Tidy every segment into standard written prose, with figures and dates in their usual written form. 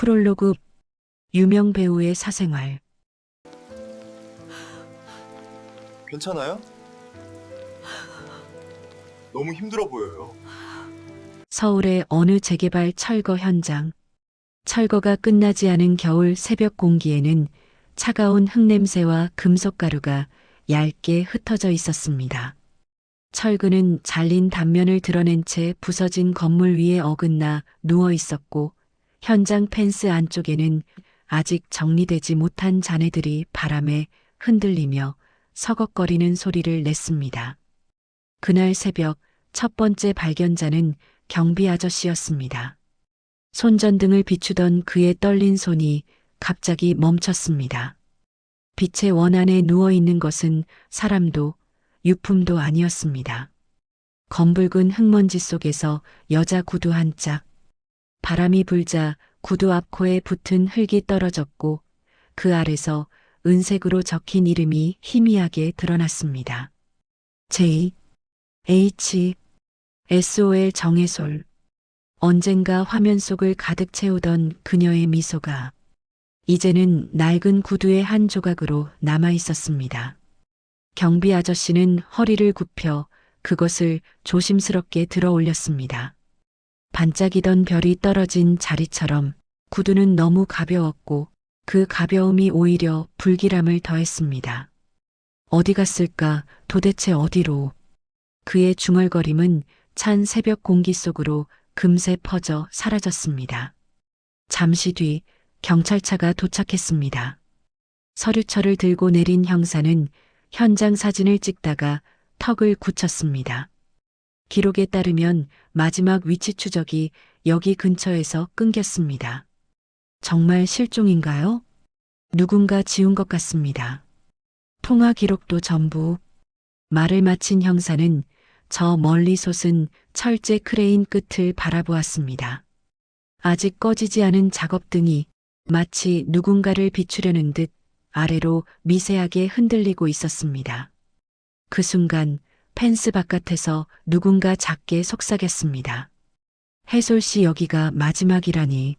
프롤로그 유명 배우의 사생활. 괜찮아요? 너무 힘들어 보여요. 서울의 어느 재개발 철거 현장. 철거가 끝나지 않은 겨울 새벽 공기에는 차가운 흙냄새와 금속가루가 얇게 흩어져 있었습니다. 철근은 잘린 단면을 드러낸 채 부서진 건물 위에 어긋나 누워 있었고, 현장 펜스 안쪽에는 아직 정리되지 못한 잔해들이 바람에 흔들리며 서걱거리는 소리를 냈습니다. 그날 새벽 첫 번째 발견자는 경비 아저씨였습니다. 손전등을 비추던 그의 떨린 손이 갑자기 멈췄습니다. 빛의 원안에 누워 있는 것은 사람도 유품도 아니었습니다. 검붉은 흙먼지 속에서 여자 구두 한 짝. 바람이 불자 구두 앞코에 붙은 흙이 떨어졌고 그 아래서 은색으로 적힌 이름이 희미하게 드러났습니다. J. H. SOL 정혜솔. 언젠가 화면 속을 가득 채우던 그녀의 미소가 이제는 낡은 구두의 한 조각으로 남아 있었습니다. 경비 아저씨는 허리를 굽혀 그것을 조심스럽게 들어 올렸습니다. 반짝이던 별이 떨어진 자리처럼 구두는 너무 가벼웠고 그 가벼움이 오히려 불길함을 더했습니다. 어디 갔을까? 도대체 어디로? 그의 중얼거림은 찬 새벽 공기 속으로 금세 퍼져 사라졌습니다. 잠시 뒤 경찰차가 도착했습니다. 서류철을 들고 내린 형사는 현장 사진을 찍다가 턱을 굳혔습니다. 기록에 따르면 마지막 위치 추적이 여기 근처에서 끊겼습니다. 정말 실종인가요? 누군가 지운 것 같습니다. 통화 기록도 전부. 말을 마친 형사는 저 멀리 솟은 철제 크레인 끝을 바라보았습니다. 아직 꺼지지 않은 작업등이 마치 누군가를 비추려는 듯 아래로 미세하게 흔들리고 있었습니다. 그 순간 펜스 바깥에서 누군가 작게 속삭였습니다. 해솔 씨, 여기가 마지막이라니.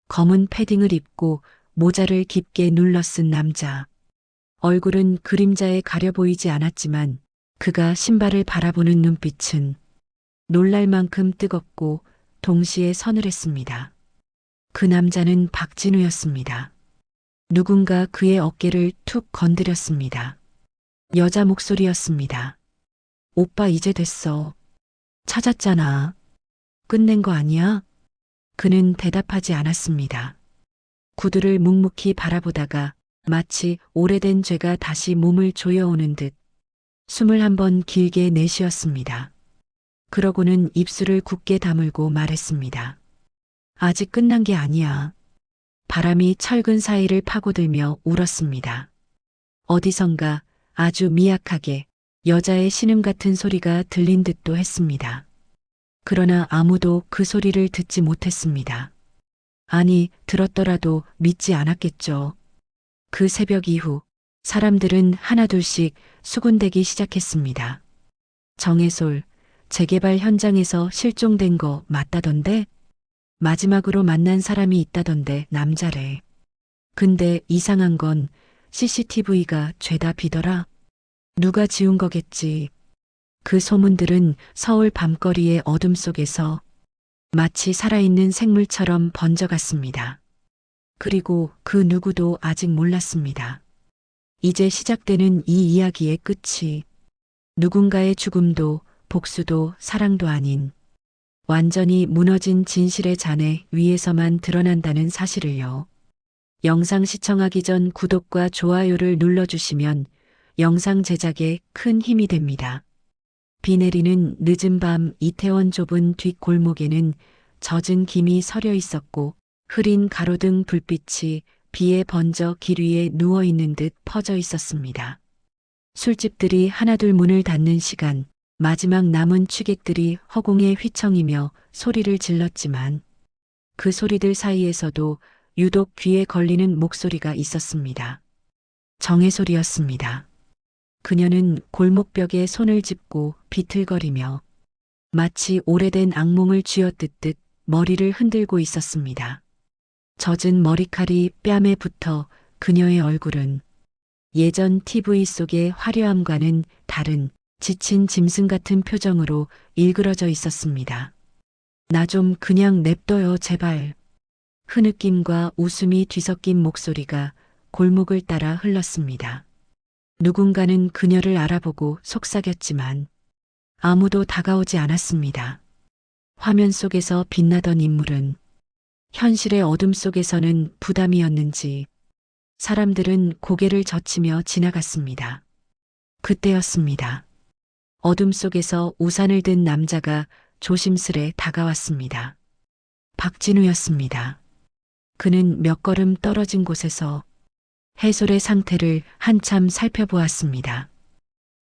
검은 패딩을 입고 모자를 깊게 눌러 쓴 남자. 얼굴은 그림자에 가려 보이지 않았지만 그가 신발을 바라보는 눈빛은 놀랄 만큼 뜨겁고 동시에 서늘했습니다. 그 남자는 박진우였습니다. 누군가 그의 어깨를 툭 건드렸습니다. 여자 목소리였습니다. 오빠 이제 됐어. 찾았잖아. 끝낸 거 아니야? 그는 대답하지 않았습니다. 구두를 묵묵히 바라보다가 마치 오래된 죄가 다시 몸을 조여오는 듯 숨을 한번 길게 내쉬었습니다. 그러고는 입술을 굳게 다물고 말했습니다. 아직 끝난 게 아니야. 바람이 철근 사이를 파고들며 울었습니다. 어디선가 아주 미약하게 여자의 신음 같은 소리가 들린 듯도 했습니다. 그러나 아무도 그 소리를 듣지 못했습니다. 아니, 들었더라도 믿지 않았겠죠. 그 새벽 이후 사람들은 하나둘씩 수군대기 시작했습니다. 정혜솔, 재개발 현장에서 실종된 거 맞다던데? 마지막으로 만난 사람이 있다던데 남자래. 근데 이상한 건 CCTV가 죄다 비더라. 누가 지운 거겠지. 그 소문들은 서울 밤거리의 어둠 속에서 마치 살아있는 생물처럼 번져갔습니다. 그리고 그 누구도 아직 몰랐습니다. 이제 시작되는 이 이야기의 끝이 누군가의 죽음도 복수도 사랑도 아닌 완전히 무너진 진실의 잔해 위에서만 드러난다는 사실을요. 영상 시청하기 전 구독과 좋아요를 눌러주시면 영상 제작에 큰 힘이 됩니다. 비 내리는 늦은 밤 이태원 좁은 뒷골목에는 젖은 김이 서려 있었고 흐린 가로등 불빛이 비에 번져 길 위에 누워있는 듯 퍼져 있었습니다. 술집들이 하나둘 문을 닫는 시간, 마지막 남은 취객들이 허공에 휘청이며 소리를 질렀지만 그 소리들 사이에서도 유독 귀에 걸리는 목소리가 있었습니다. 정혜솔이었습니다. 그녀는 골목벽에 손을 짚고 비틀거리며 마치 오래된 악몽을 쥐어뜯듯 머리를 흔들고 있었습니다. 젖은 머리칼이 뺨에 붙어 그녀의 얼굴은 예전 TV 속의 화려함과는 다른 지친 짐승 같은 표정으로 일그러져 있었습니다. 나 좀 그냥 냅둬요, 제발. 흐느낌과 웃음이 뒤섞인 목소리가 골목을 따라 흘렀습니다. 누군가는 그녀를 알아보고 속삭였지만 아무도 다가오지 않았습니다. 화면 속에서 빛나던 인물은 현실의 어둠 속에서는 부담이었는지 사람들은 고개를 젖히며 지나갔습니다. 그때였습니다. 어둠 속에서 우산을 든 남자가 조심스레 다가왔습니다. 박진우였습니다. 그는 몇 걸음 떨어진 곳에서 해솔의 상태를 한참 살펴보았습니다.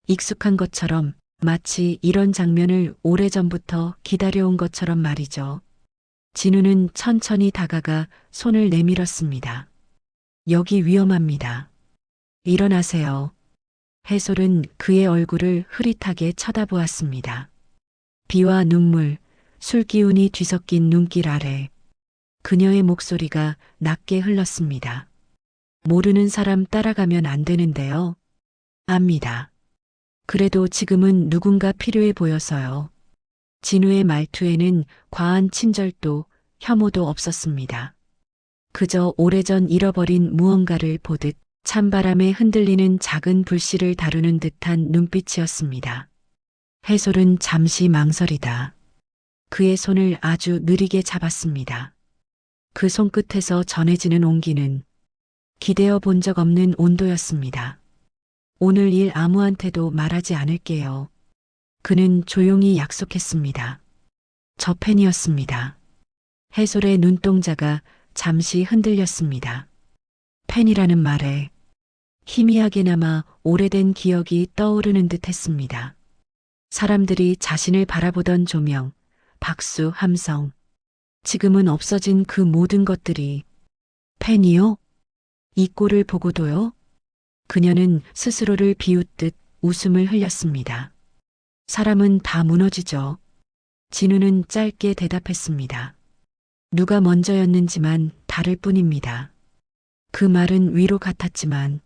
익숙한 것처럼 마치 이런 장면을 오래전부터 기다려온 것처럼 말이죠. 진우는 천천히 다가가 손을 내밀었습니다. 여기 위험합니다. 일어나세요. 해솔은 그의 얼굴을 흐릿하게 쳐다보았습니다. 비와 눈물, 술기운이 뒤섞인 눈길 아래 그녀의 목소리가 낮게 흘렀습니다. 모르는 사람 따라가면 안 되는데요. 압니다. 그래도 지금은 누군가 필요해 보여서요. 진우의 말투에는 과한 친절도 혐오도 없었습니다. 그저 오래전 잃어버린 무언가를 보듯 찬바람에 흔들리는 작은 불씨를 다루는 듯한 눈빛이었습니다. 해솔은 잠시 망설이다. 그의 손을 아주 느리게 잡았습니다. 그 손끝에서 전해지는 온기는 기대어 본 적 없는 온도였습니다. 오늘 일 아무한테도 말하지 않을게요. 그는 조용히 약속했습니다. 저 팬이었습니다. 해솔의 눈동자가 잠시 흔들렸습니다. 팬이라는 말에 희미하게나마 오래된 기억이 떠오르는 듯 했습니다. 사람들이 자신을 바라보던 조명, 박수, 함성. 지금은 없어진 그 모든 것들이 팬이요? 이 꼴을 보고도요? 그녀는 스스로를 비웃듯 웃음을 흘렸습니다. 사람은 다 무너지죠. 진우는 짧게 대답했습니다. 누가 먼저였는지만 다를 뿐입니다. 그 말은 위로 같았지만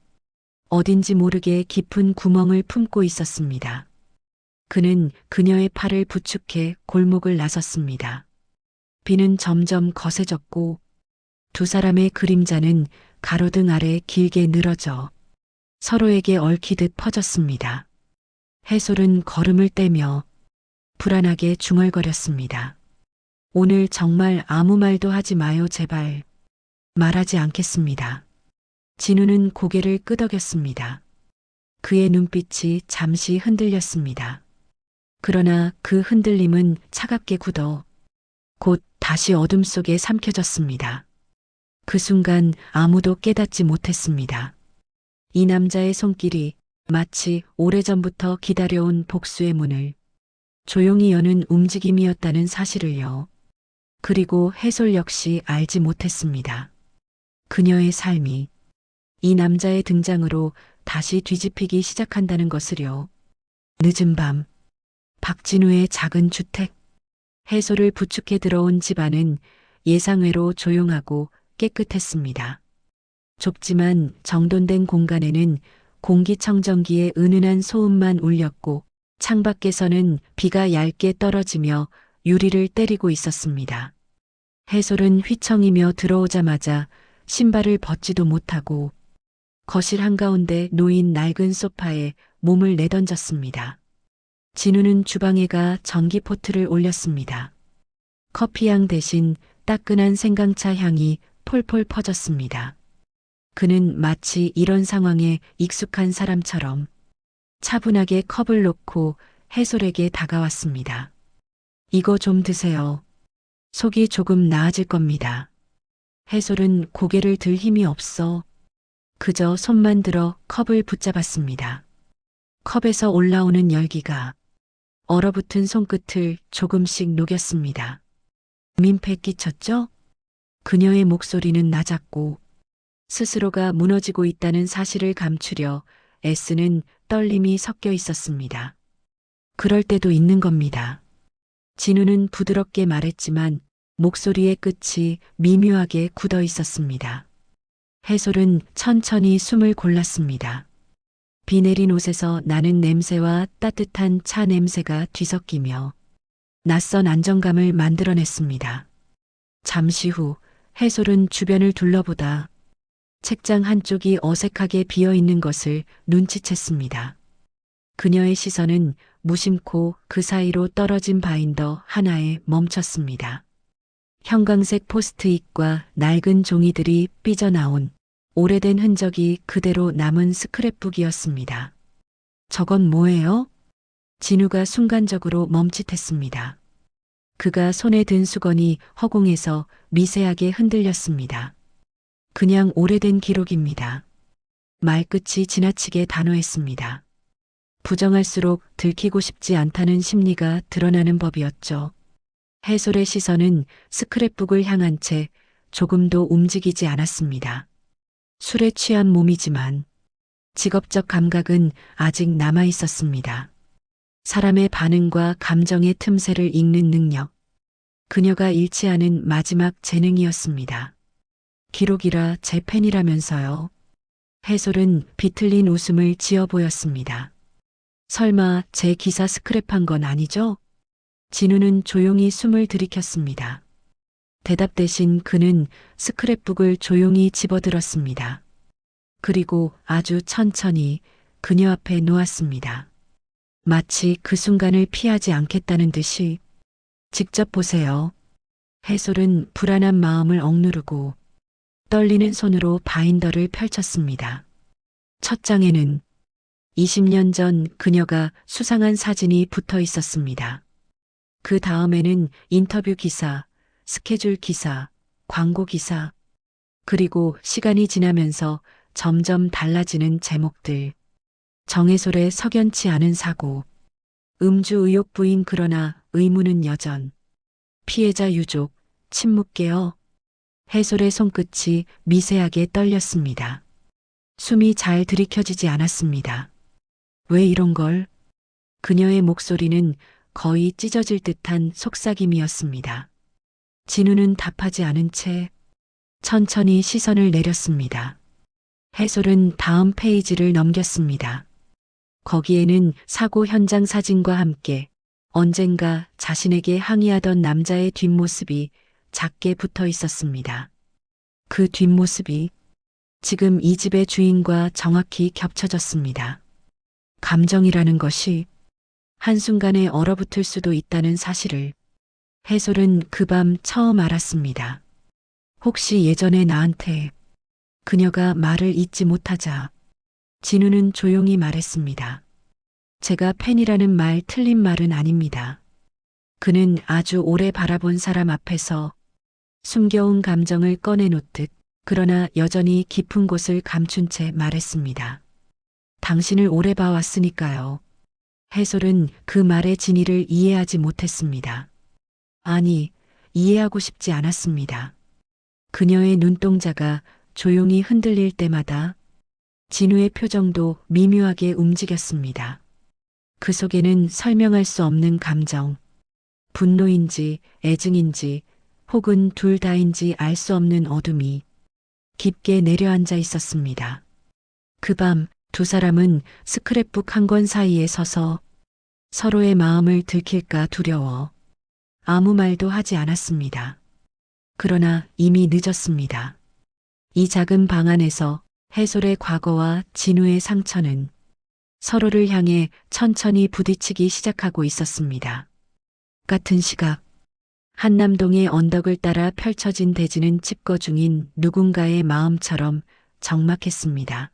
어딘지 모르게 깊은 구멍을 품고 있었습니다. 그는 그녀의 팔을 부축해 골목을 나섰습니다. 비는 점점 거세졌고 두 사람의 그림자는 가로등 아래 길게 늘어져 서로에게 얽히듯 퍼졌습니다. 해솔은 걸음을 떼며 불안하게 중얼거렸습니다. 오늘 정말 아무 말도 하지 마요, 제발. 말하지 않겠습니다. 진우는 고개를 끄덕였습니다. 그의 눈빛이 잠시 흔들렸습니다. 그러나 그 흔들림은 차갑게 굳어 곧 다시 어둠 속에 삼켜졌습니다. 그 순간 아무도 깨닫지 못했습니다. 이 남자의 손길이 마치 오래전부터 기다려온 복수의 문을 조용히 여는 움직임이었다는 사실을요. 그리고 해솔 역시 알지 못했습니다. 그녀의 삶이 이 남자의 등장으로 다시 뒤집히기 시작한다는 것을요. 늦은 밤, 박진우의 작은 주택, 해솔을 부축해 들어온 집안은 예상외로 조용하고 깨끗했습니다. 좁지만 정돈된 공간에는 공기청정기의 은은한 소음만 울렸고 창밖에서는 비가 얇게 떨어지며 유리를 때리고 있었습니다. 해솔은 휘청이며 들어오자마자 신발을 벗지도 못하고 거실 한가운데 놓인 낡은 소파에 몸을 내던졌습니다. 진우는 주방에 가 전기포트를 올렸습니다. 커피향 대신 따끈한 생강차 향이 폴폴 퍼졌습니다. 그는 마치 이런 상황에 익숙한 사람처럼 차분하게 컵을 놓고 해솔에게 다가왔습니다. 이거 좀 드세요. 속이 조금 나아질 겁니다. 해솔은 고개를 들 힘이 없어 그저 손만 들어 컵을 붙잡았습니다. 컵에서 올라오는 열기가 얼어붙은 손끝을 조금씩 녹였습니다. 민폐 끼쳤죠? 그녀의 목소리는 낮았고 스스로가 무너지고 있다는 사실을 감추려 애쓰는 떨림이 섞여 있었습니다. 그럴 때도 있는 겁니다. 진우는 부드럽게 말했지만 목소리의 끝이 미묘하게 굳어 있었습니다. 해솔은 천천히 숨을 골랐습니다. 비 내린 옷에서 나는 냄새와 따뜻한 차 냄새가 뒤섞이며 낯선 안정감을 만들어냈습니다. 잠시 후 해솔은 주변을 둘러보다 책장 한쪽이 어색하게 비어 있는 것을 눈치챘습니다. 그녀의 시선은 무심코 그 사이로 떨어진 바인더 하나에 멈췄습니다. 형광색 포스트잇과 낡은 종이들이 삐져나온 오래된 흔적이 그대로 남은 스크랩북이었습니다. 저건 뭐예요? 진우가 순간적으로 멈칫했습니다. 그가 손에 든 수건이 허공에서 미세하게 흔들렸습니다. 그냥 오래된 기록입니다. 말끝이 지나치게 단호했습니다. 부정할수록 들키고 싶지 않다는 심리가 드러나는 법이었죠. 해솔의 시선은 스크랩북을 향한 채 조금도 움직이지 않았습니다. 술에 취한 몸이지만 직업적 감각은 아직 남아 있었습니다. 사람의 반응과 감정의 틈새를 읽는 능력. 그녀가 잃지 않은 마지막 재능이었습니다. 기록이라 제 팬이라면서요. 해솔은 비틀린 웃음을 지어 보였습니다. 설마 제 기사 스크랩한 건 아니죠? 진우는 조용히 숨을 들이켰습니다. 대답 대신 그는 스크랩북을 조용히 집어들었습니다. 그리고 아주 천천히 그녀 앞에 놓았습니다. 마치 그 순간을 피하지 않겠다는 듯이 직접 보세요. 해솔은 불안한 마음을 억누르고 떨리는 손으로 바인더를 펼쳤습니다. 첫 장에는 20년 전 그녀가 수상한 사진이 붙어 있었습니다. 그 다음에는 인터뷰 기사, 스케줄 기사, 광고 기사, 그리고 시간이 지나면서 점점 달라지는 제목들. 정해솔의 석연치 않은 사고, 음주 의혹 부인 그러나 의문은 여전, 피해자 유족, 침묵계어. 해솔의 손끝이 미세하게 떨렸습니다. 숨이 잘 들이켜지지 않았습니다. 왜 이런 걸? 그녀의 목소리는 거의 찢어질 듯한 속삭임이었습니다. 진우는 답하지 않은 채 천천히 시선을 내렸습니다. 해솔은 다음 페이지를 넘겼습니다. 거기에는 사고 현장 사진과 함께 언젠가 자신에게 항의하던 남자의 뒷모습이 작게 붙어 있었습니다. 그 뒷모습이 지금 이 집의 주인과 정확히 겹쳐졌습니다. 감정이라는 것이 한순간에 얼어붙을 수도 있다는 사실을 해솔은 그 밤 처음 알았습니다. 혹시 예전에 나한테 그녀가 말을 잇지 못하자 진우는 조용히 말했습니다. 제가 팬이라는 말 틀린 말은 아닙니다. 그는 아주 오래 바라본 사람 앞에서 숨겨온 감정을 꺼내놓듯 그러나 여전히 깊은 곳을 감춘 채 말했습니다. 당신을 오래 봐왔으니까요. 해솔은 그 말의 진위를 이해하지 못했습니다. 아니, 이해하고 싶지 않았습니다. 그녀의 눈동자가 조용히 흔들릴 때마다 진우의 표정도 미묘하게 움직였습니다. 그 속에는 설명할 수 없는 감정, 분노인지 애증인지 혹은 둘 다인지 알 수 없는 어둠이 깊게 내려앉아 있었습니다. 그 밤 두 사람은 스크랩북 한 권 사이에 서서 서로의 마음을 들킬까 두려워 아무 말도 하지 않았습니다. 그러나 이미 늦었습니다. 이 작은 방 안에서 해솔의 과거와 진우의 상처는 서로를 향해 천천히 부딪히기 시작하고 있었습니다. 같은 시각, 한남동의 언덕을 따라 펼쳐진 대지는 칩거 중인 누군가의 마음처럼 적막했습니다.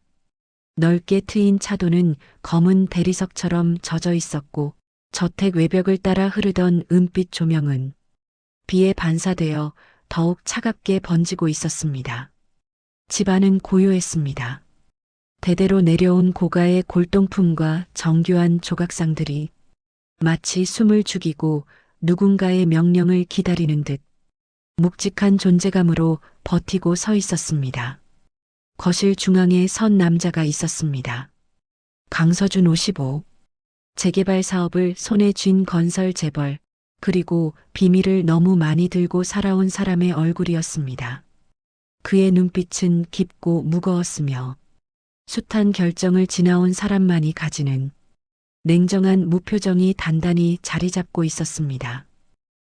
넓게 트인 차도는 검은 대리석처럼 젖어 있었고 저택 외벽을 따라 흐르던 은빛 조명은 비에 반사되어 더욱 차갑게 번지고 있었습니다. 집안은 고요했습니다. 대대로 내려온 고가의 골동품과 정교한 조각상들이 마치 숨을 죽이고 누군가의 명령을 기다리는 듯 묵직한 존재감으로 버티고 서 있었습니다. 거실 중앙에 선 남자가 있었습니다. 강서준 55. 재개발 사업을 손에 쥔 건설 재벌 그리고 비밀을 너무 많이 들고 살아온 사람의 얼굴이었습니다. 그의 눈빛은 깊고 무거웠으며 숱한 결정을 지나온 사람만이 가지는 냉정한 무표정이 단단히 자리 잡고 있었습니다.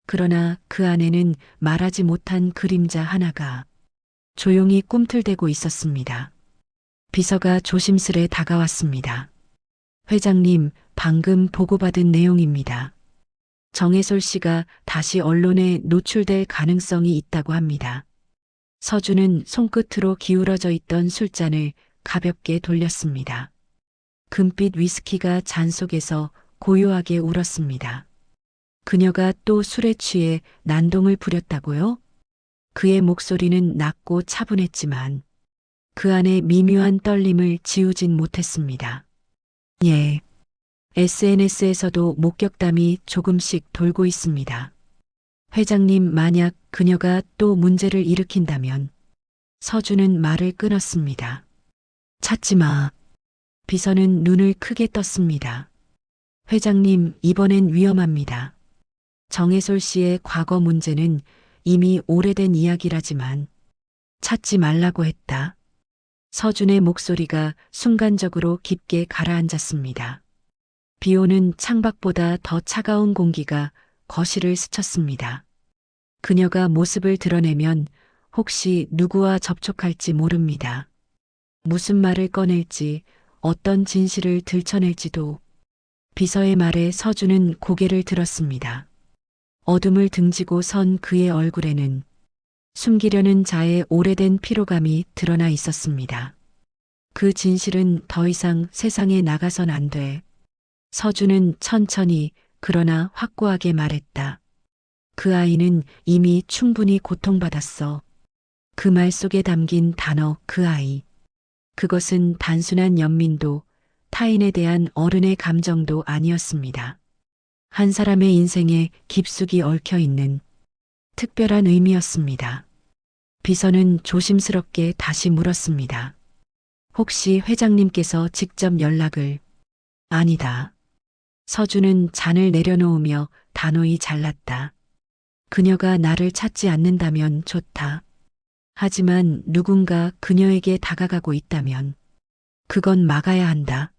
그러나 그 안에는 말하지 못한 그림자 하나가 조용히 꿈틀대고 있었습니다. 비서가 조심스레 다가왔습니다. 회장님, 방금 보고받은 내용입니다. 정혜솔 씨가 다시 언론에 노출될 가능성이 있다고 합니다. 서준은 손끝으로 기울어져 있던 술잔을 가볍게 돌렸습니다. 금빛 위스키가 잔 속에서 고요하게 울었습니다. 그녀가 또 술에 취해 난동을 부렸다고요? 그의 목소리는 낮고 차분했지만 그 안에 미묘한 떨림을 지우진 못했습니다. 예. SNS에서도 목격담이 조금씩 돌고 있습니다. 회장님, 만약 그녀가 또 문제를 일으킨다면. 서준은 말을 끊었습니다. 찾지 마. 비서는 눈을 크게 떴습니다. 회장님, 이번엔 위험합니다. 정혜솔 씨의 과거 문제는 이미 오래된 이야기라지만 찾지 말라고 했다. 서준의 목소리가 순간적으로 깊게 가라앉았습니다. 비오는 창밖보다 더 차가운 공기가 거실을 스쳤습니다. 그녀가 모습을 드러내면 혹시 누구와 접촉할지 모릅니다. 무슨 말을 꺼낼지, 어떤 진실을 들춰낼지도. 비서의 말에 서준은 고개를 들었습니다. 어둠을 등지고 선 그의 얼굴에는 숨기려는 자의 오래된 피로감이 드러나 있었습니다. 그 진실은 더 이상 세상에 나가선 안 돼. 서준은 천천히 그러나 확고하게 말했다. 그 아이는 이미 충분히 고통받았어. 그 말 속에 담긴 단어 그 아이. 그것은 단순한 연민도 타인에 대한 어른의 감정도 아니었습니다. 한 사람의 인생에 깊숙이 얽혀 있는 특별한 의미였습니다. 비서는 조심스럽게 다시 물었습니다. 혹시 회장님께서 직접 연락을? 아니다. 서준은 잔을 내려놓으며 단호히 잘랐다. 그녀가 나를 찾지 않는다면 좋다. 하지만 누군가 그녀에게 다가가고 있다면 그건 막아야 한다.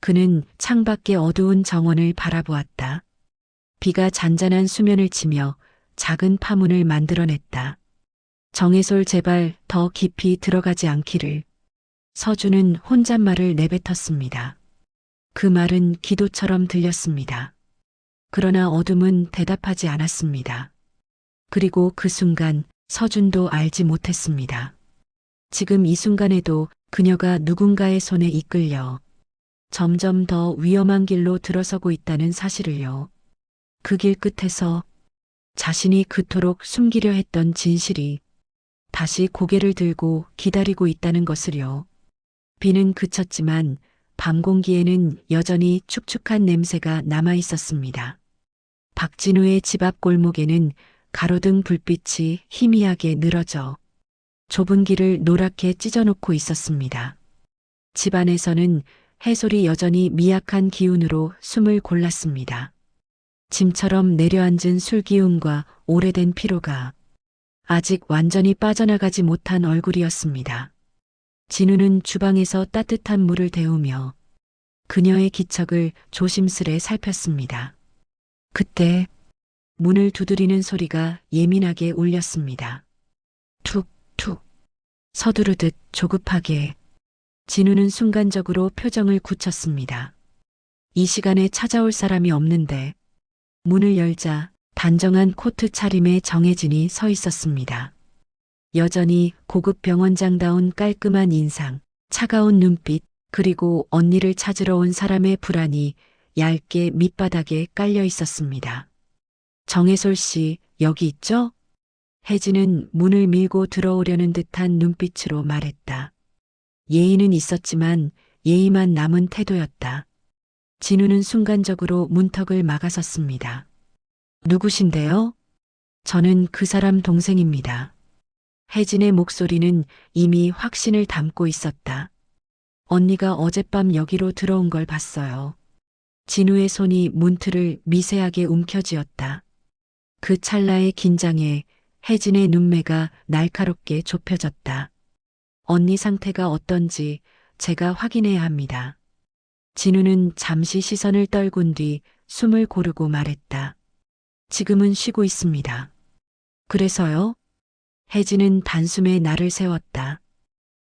그는 창밖의 어두운 정원을 바라보았다. 비가 잔잔한 수면을 치며 작은 파문을 만들어냈다. 정혜솔, 제발 더 깊이 들어가지 않기를. 서준은 혼잣말을 내뱉었습니다. 그 말은 기도처럼 들렸습니다. 그러나 어둠은 대답하지 않았습니다. 그리고 그 순간 서준도 알지 못했습니다. 지금 이 순간에도 그녀가 누군가의 손에 이끌려 점점 더 위험한 길로 들어서고 있다는 사실을요. 그 길 끝에서 자신이 그토록 숨기려 했던 진실이 다시 고개를 들고 기다리고 있다는 것을요. 비는 그쳤지만 밤 공기에는 여전히 축축한 냄새가 남아 있었습니다. 박진우의 집 앞 골목에는 가로등 불빛이 희미하게 늘어져 좁은 길을 노랗게 찢어놓고 있었습니다. 집 안에서는 해솔이 여전히 미약한 기운으로 숨을 골랐습니다. 짐처럼 내려앉은 술기운과 오래된 피로가 아직 완전히 빠져나가지 못한 얼굴이었습니다. 진우는 주방에서 따뜻한 물을 데우며 그녀의 기척을 조심스레 살폈습니다. 그때 문을 두드리는 소리가 예민하게 울렸습니다. 툭툭 서두르듯 조급하게. 진우는 순간적으로 표정을 굳혔습니다. 이 시간에 찾아올 사람이 없는데. 문을 열자 단정한 코트 차림의 정혜진이 서 있었습니다. 여전히 고급 병원장다운 깔끔한 인상, 차가운 눈빛, 그리고 언니를 찾으러 온 사람의 불안이 얇게 밑바닥에 깔려 있었습니다. 정혜솔 씨, 여기 있죠? 혜진은 문을 밀고 들어오려는 듯한 눈빛으로 말했다. 예의는 있었지만 예의만 남은 태도였다. 진우는 순간적으로 문턱을 막아섰습니다. 누구신데요? 저는 그 사람 동생입니다. 혜진의 목소리는 이미 확신을 담고 있었다. 언니가 어젯밤 여기로 들어온 걸 봤어요. 진우의 손이 문틀을 미세하게 움켜쥐었다. 그 찰나의 긴장에 혜진의 눈매가 날카롭게 좁혀졌다. 언니 상태가 어떤지 제가 확인해야 합니다. 진우는 잠시 시선을 떨군 뒤 숨을 고르고 말했다. 지금은 쉬고 있습니다. 그래서요? 혜진은 단숨에 나를 세웠다.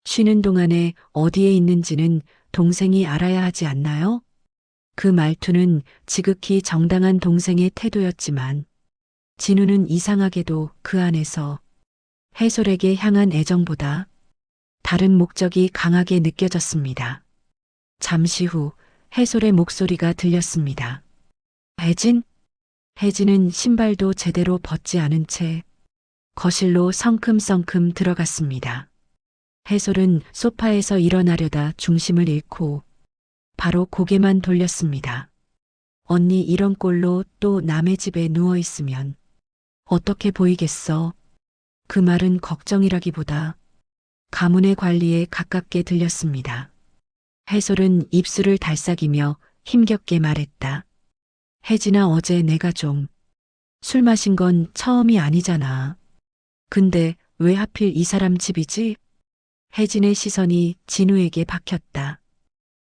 쉬는 동안에 어디에 있는지는 동생이 알아야 하지 않나요? 그 말투는 지극히 정당한 동생의 태도였지만 진우는 이상하게도 그 안에서 해솔에게 향한 애정보다 다른 목적이 강하게 느껴졌습니다. 잠시 후 해솔의 목소리가 들렸습니다. 혜진? 혜진은 신발도 제대로 벗지 않은 채 거실로 성큼성큼 들어갔습니다. 해솔은 소파에서 일어나려다 중심을 잃고 바로 고개만 돌렸습니다. 언니 이런 꼴로 또 남의 집에 누워 있으면 어떻게 보이겠어? 그 말은 걱정이라기보다 가문의 관리에 가깝게 들렸습니다. 해솔은 입술을 달싹이며 힘겹게 말했다. 혜진아, 어제 내가 좀 술 마신 건 처음이 아니잖아. 근데 왜 하필 이 사람 집이지? 혜진의 시선이 진우에게 박혔다.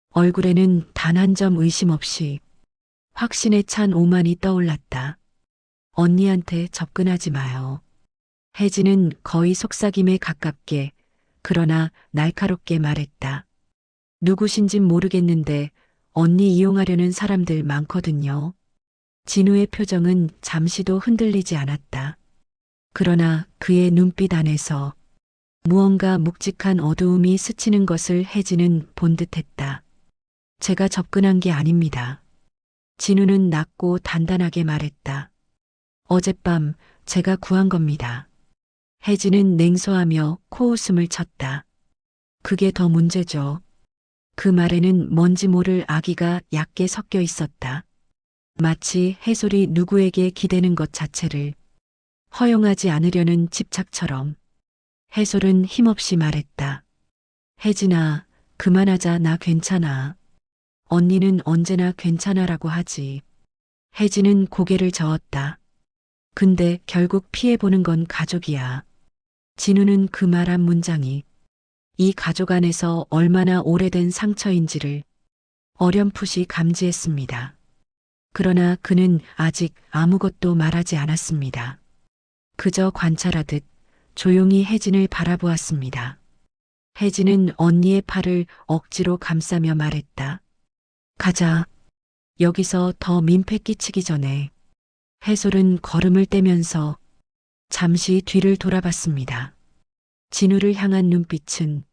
얼굴에는 단 한 점 의심 없이 확신에 찬 오만이 떠올랐다. 언니한테 접근하지 마요. 혜진은 거의 속삭임에 가깝게 그러나 날카롭게 말했다. 누구신진 모르겠는데 언니 이용하려는 사람들 많거든요. 진우의 표정은 잠시도 흔들리지 않았다. 그러나 그의 눈빛 안에서 무언가 묵직한 어두움이 스치는 것을 혜진은 본 듯했다. 제가 접근한 게 아닙니다. 진우는 낮고 단단하게 말했다. 어젯밤 제가 구한 겁니다. 혜진은 냉소하며 코웃음을 쳤다. 그게 더 문제죠. 그 말에는 뭔지 모를 악의가 얕게 섞여 있었다. 마치 해솔이 누구에게 기대는 것 자체를 허용하지 않으려는 집착처럼. 해솔은 힘없이 말했다. 혜진아, 그만하자. 나 괜찮아. 언니는 언제나 괜찮아라고 하지. 혜진은 고개를 저었다. 근데 결국 피해보는 건 가족이야. 진우는 그 말 한 문장이 이 가족 안에서 얼마나 오래된 상처인지를 어렴풋이 감지했습니다. 그러나 그는 아직 아무것도 말하지 않았습니다. 그저 관찰하듯 조용히 혜진을 바라보았습니다. 혜진은 언니의 팔을 억지로 감싸며 말했다. 가자. 여기서 더 민폐 끼치기 전에. 해솔은 걸음을 떼면서 잠시 뒤를 돌아봤습니다. 진우를 향한 눈빛은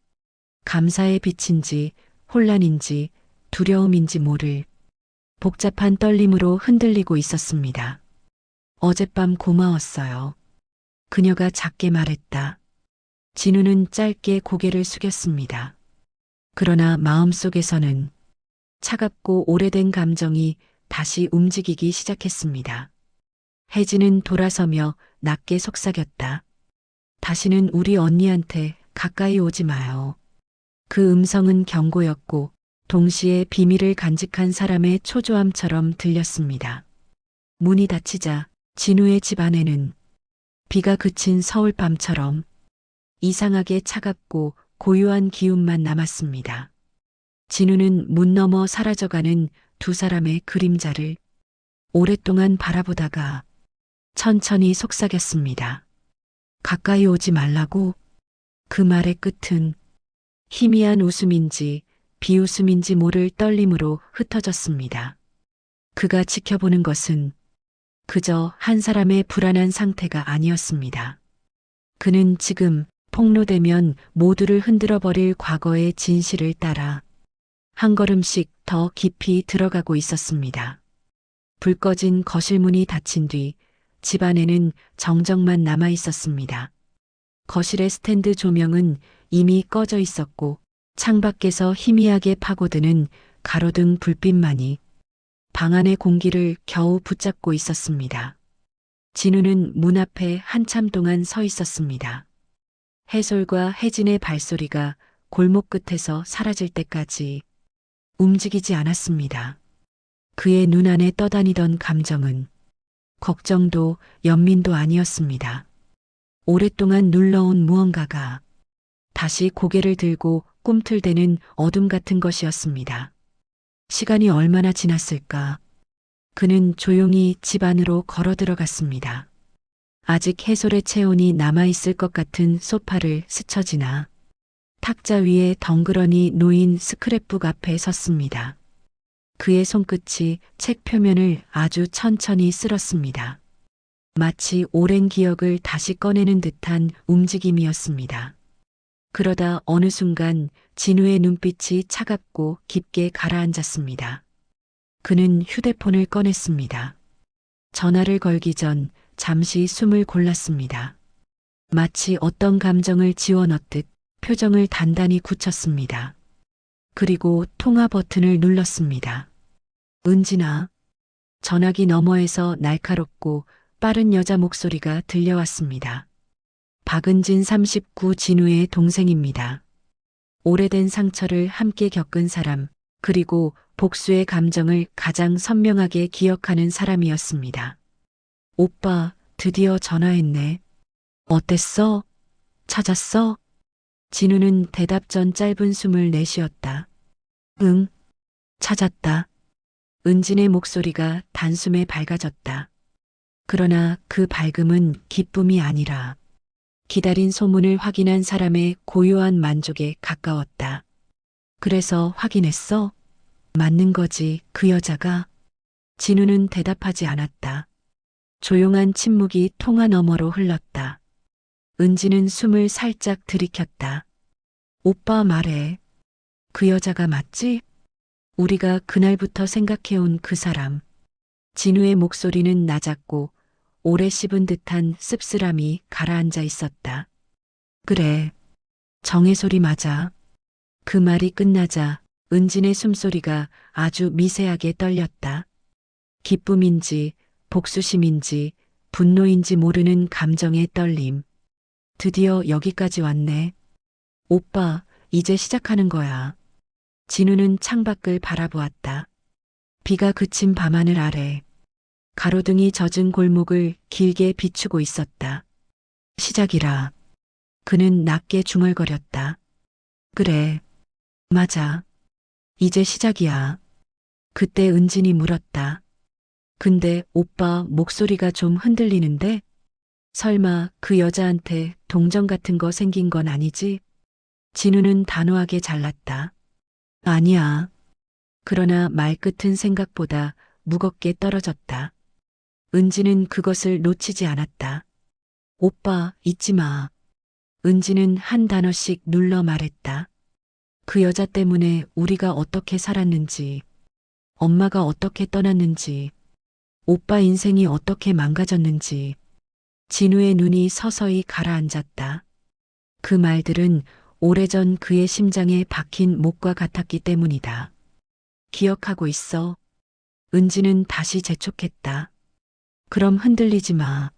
감사의 빛인지 혼란인지 두려움인지 모를 복잡한 떨림으로 흔들리고 있었습니다. 어젯밤 고마웠어요. 그녀가 작게 말했다. 진우는 짧게 고개를 숙였습니다. 그러나 마음속에서는 차갑고 오래된 감정이 다시 움직이기 시작했습니다. 혜진은 돌아서며 낮게 속삭였다. 다시는 우리 언니한테 가까이 오지 마요. 그 음성은 경고였고 동시에 비밀을 간직한 사람의 초조함처럼 들렸습니다. 문이 닫히자 진우의 집 안에는 비가 그친 서울밤처럼 이상하게 차갑고 고요한 기운만 남았습니다. 진우는 문 너머 사라져가는 두 사람의 그림자를 오랫동안 바라보다가 천천히 속삭였습니다. 가까이 오지 말라고. 그 말의 끝은 희미한 웃음인지 비웃음인지 모를 떨림으로 흩어졌습니다. 그가 지켜보는 것은 그저 한 사람의 불안한 상태가 아니었습니다. 그는 지금 폭로되면 모두를 흔들어버릴 과거의 진실을 따라 한 걸음씩 더 깊이 들어가고 있었습니다. 불 꺼진 거실 문이 닫힌 뒤 집안에는 정적만 남아 있었습니다. 거실의 스탠드 조명은 이미 꺼져 있었고 창밖에서 희미하게 파고드는 가로등 불빛만이 방 안의 공기를 겨우 붙잡고 있었습니다. 진우는 문 앞에 한참 동안 서 있었습니다. 해솔과 혜진의 발소리가 골목 끝에서 사라질 때까지 움직이지 않았습니다. 그의 눈 안에 떠다니던 감정은 걱정도 연민도 아니었습니다. 오랫동안 눌러온 무언가가 다시 고개를 들고 꿈틀대는 어둠 같은 것이었습니다. 시간이 얼마나 지났을까? 그는 조용히 집 안으로 걸어 들어갔습니다. 아직 해솔의 체온이 남아있을 것 같은 소파를 스쳐 지나 탁자 위에 덩그러니 놓인 스크랩북 앞에 섰습니다. 그의 손끝이 책 표면을 아주 천천히 쓸었습니다. 마치 오랜 기억을 다시 꺼내는 듯한 움직임이었습니다. 그러다 어느 순간 진우의 눈빛이 차갑고 깊게 가라앉았습니다. 그는 휴대폰을 꺼냈습니다. 전화를 걸기 전 잠시 숨을 골랐습니다. 마치 어떤 감정을 지워넣듯 표정을 단단히 굳혔습니다. 그리고 통화 버튼을 눌렀습니다. 은진아. 전화기 너머에서 날카롭고 빠른 여자 목소리가 들려왔습니다. 박은진 39 진우의 동생입니다. 오래된 상처를 함께 겪은 사람, 그리고 복수의 감정을 가장 선명하게 기억하는 사람이었습니다. 오빠, 드디어 전화했네. 어땠어? 찾았어? 진우는 대답 전 짧은 숨을 내쉬었다. 응, 찾았다. 은진의 목소리가 단숨에 밝아졌다. 그러나 그 밝음은 기쁨이 아니라 기다린 소문을 확인한 사람의 고요한 만족에 가까웠다. 그래서 확인했어? 맞는 거지, 그 여자가? 진우는 대답하지 않았다. 조용한 침묵이 통화 너머로 흘렀다. 은지는 숨을 살짝 들이켰다. 오빠 말해. 그 여자가 맞지? 우리가 그날부터 생각해온 그 사람. 진우의 목소리는 낮았고 오래 씹은 듯한 씁쓸함이 가라앉아 있었다. 그래. 정혜솔이 맞아. 그 말이 끝나자 은진의 숨소리가 아주 미세하게 떨렸다. 기쁨인지 복수심인지 분노인지 모르는 감정의 떨림. 드디어 여기까지 왔네. 오빠, 이제 시작하는 거야. 진우는 창밖을 바라보았다. 비가 그친 밤하늘 아래 가로등이 젖은 골목을 길게 비추고 있었다. 시작이라. 그는 낮게 중얼거렸다. 그래. 맞아. 이제 시작이야. 그때 은진이 물었다. 근데 오빠 목소리가 좀 흔들리는데? 설마 그 여자한테 동정 같은 거 생긴 건 아니지? 진우는 단호하게 잘랐다. 아니야. 그러나 말끝은 생각보다 무겁게 떨어졌다. 은지는 그것을 놓치지 않았다. 오빠, 잊지 마. 은지는 한 단어씩 눌러 말했다. 그 여자 때문에 우리가 어떻게 살았는지, 엄마가 어떻게 떠났는지, 오빠 인생이 어떻게 망가졌는지. 진우의 눈이 서서히 가라앉았다. 그 말들은 오래전 그의 심장에 박힌 목과 같았기 때문이다. 기억하고 있어. 은지는 다시 재촉했다. 그럼 흔들리지 마.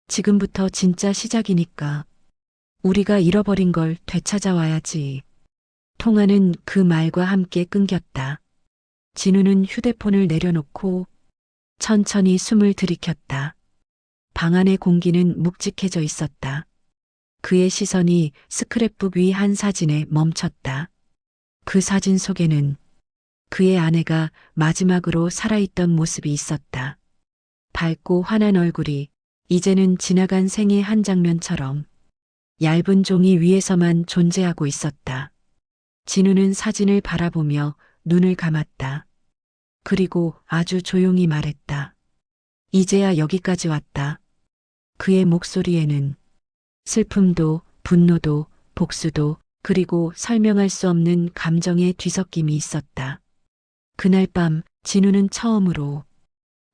지금부터 진짜 시작이니까. 우리가 잃어버린 걸 되찾아와야지. 통화는 그 말과 함께 끊겼다. 진우는 휴대폰을 내려놓고 천천히 숨을 들이켰다. 방 안의 공기는 묵직해져 있었다. 그의 시선이 스크랩북 위 한 사진에 멈췄다. 그 사진 속에는 그의 아내가 마지막으로 살아있던 모습이 있었다. 밝고 환한 얼굴이 이제는 지나간 생의 한 장면처럼 얇은 종이 위에서만 존재하고 있었다. 진우는 사진을 바라보며 눈을 감았다. 그리고 아주 조용히 말했다. 이제야 여기까지 왔다. 그의 목소리에는 슬픔도 분노도 복수도 그리고 설명할 수 없는 감정의 뒤섞임이 있었다. 그날 밤 진우는 처음으로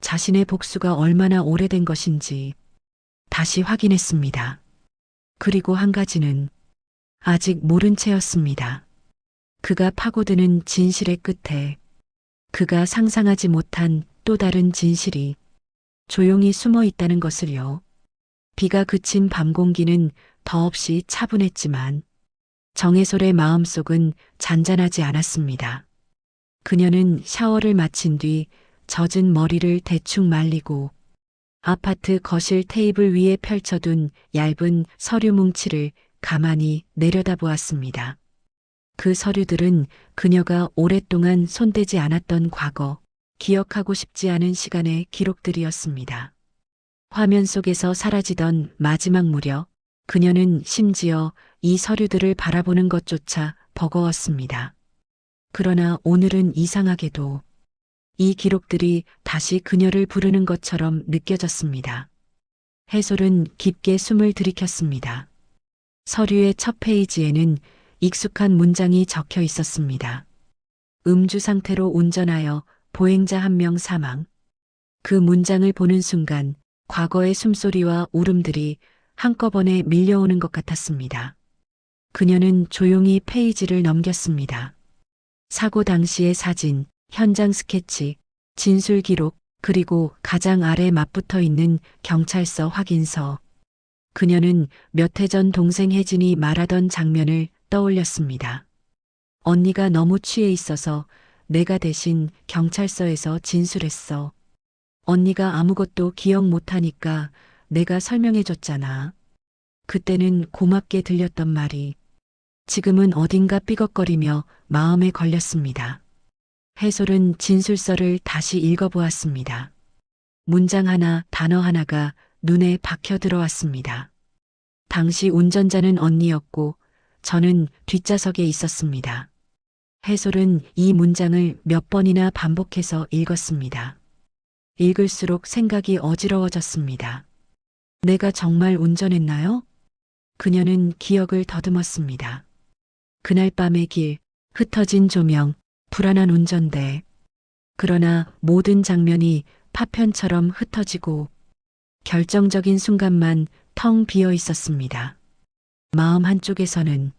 자신의 복수가 얼마나 오래된 것인지 다시 확인했습니다. 그리고 한 가지는 아직 모른 채였습니다. 그가 파고드는 진실의 끝에 그가 상상하지 못한 또 다른 진실이 조용히 숨어 있다는 것을요. 비가 그친 밤 공기는 더없이 차분했지만 정혜솔의 마음속은 잔잔하지 않았습니다. 그녀는 샤워를 마친 뒤 젖은 머리를 대충 말리고 아파트 거실 테이블 위에 펼쳐둔 얇은 서류 뭉치를 가만히 내려다보았습니다. 그 서류들은 그녀가 오랫동안 손대지 않았던 과거, 기억하고 싶지 않은 시간의 기록들이었습니다. 화면 속에서 사라지던 마지막 무렵, 그녀는 심지어 이 서류들을 바라보는 것조차 버거웠습니다. 그러나 오늘은 이상하게도 이 기록들이 다시 그녀를 부르는 것처럼 느껴졌습니다. 해솔은 깊게 숨을 들이켰습니다. 서류의 첫 페이지에는 익숙한 문장이 적혀 있었습니다. 음주 상태로 운전하여 보행자 1명 사망. 그 문장을 보는 순간 과거의 숨소리와 울음들이 한꺼번에 밀려오는 것 같았습니다. 그녀는 조용히 페이지를 넘겼습니다. 사고 당시의 사진, 현장 스케치, 진술 기록, 그리고 가장 아래 맞붙어 있는 경찰서 확인서. 그녀는 몇 해 전 동생 혜진이 말하던 장면을 떠올렸습니다. 언니가 너무 취해 있어서 내가 대신 경찰서에서 진술했어. 언니가 아무것도 기억 못하니까 내가 설명해줬잖아. 그때는 고맙게 들렸던 말이 지금은 어딘가 삐걱거리며 마음에 걸렸습니다. 해솔은 진술서를 다시 읽어보았습니다. 문장 하나, 단어 하나가 눈에 박혀 들어왔습니다. 당시 운전자는 언니였고 저는 뒷좌석에 있었습니다. 해솔은 이 문장을 몇 번이나 반복해서 읽었습니다. 읽을수록 생각이 어지러워졌습니다. 내가 정말 운전했나요? 그녀는 기억을 더듬었습니다. 그날 밤의 길, 흩어진 조명, 불안한 운전대. 그러나 모든 장면이 파편처럼 흩어지고 결정적인 순간만 텅 비어 있었습니다. 마음 한쪽에서는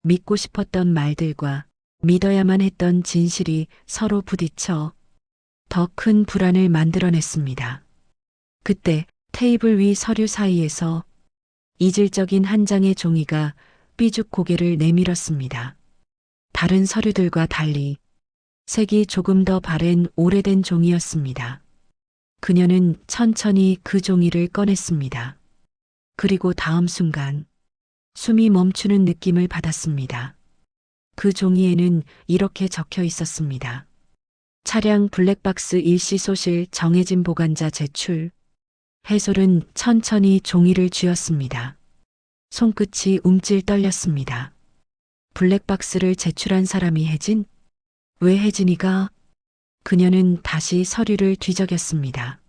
믿고 싶었던 말들과 믿어야만 했던 진실이 서로 부딪혀 더 큰 불안을 만들어냈습니다. 그때 테이블 위 서류 사이에서 이질적인 한 장의 종이가 삐죽 고개를 내밀었습니다. 다른 서류들과 달리 색이 조금 더 바랜 오래된 종이였습니다. 그녀는 천천히 그 종이를 꺼냈습니다. 그리고 다음 순간 숨이 멈추는 느낌을 받았습니다. 그 종이에는 이렇게 적혀 있었습니다. 차량 블랙박스 일시소실 정해진 보관자 제출. 해솔은 천천히 종이를 쥐었습니다. 손끝이 움찔 떨렸습니다. 블랙박스를 제출한 사람이 혜진? 왜 혜진이가? 그녀는 다시 서류를 뒤적였습니다.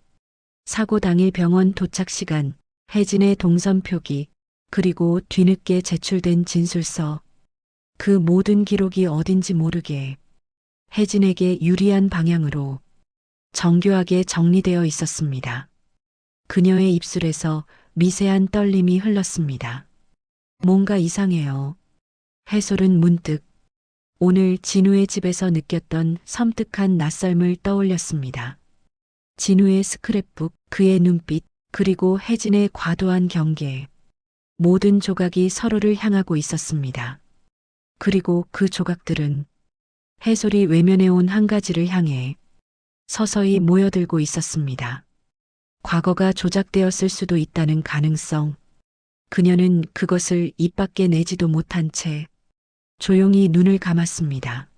사고 당일 병원 도착 시간, 혜진의 동선 표기, 그리고 뒤늦게 제출된 진술서. 그 모든 기록이 어딘지 모르게 혜진에게 유리한 방향으로 정교하게 정리되어 있었습니다. 그녀의 입술에서 미세한 떨림이 흘렀습니다. 뭔가 이상해요. 해솔은 문득 오늘 진우의 집에서 느꼈던 섬뜩한 낯설음을 떠올렸습니다. 진우의 스크랩북, 그의 눈빛, 그리고 혜진의 과도한 경계. 모든 조각이 서로를 향하고 있었습니다. 그리고 그 조각들은 해솔이 외면해 온 한 가지를 향해 서서히 모여들고 있었습니다. 과거가 조작되었을 수도 있다는 가능성. 그녀는 그것을 입 밖에 내지도 못한 채 조용히 눈을 감았습니다.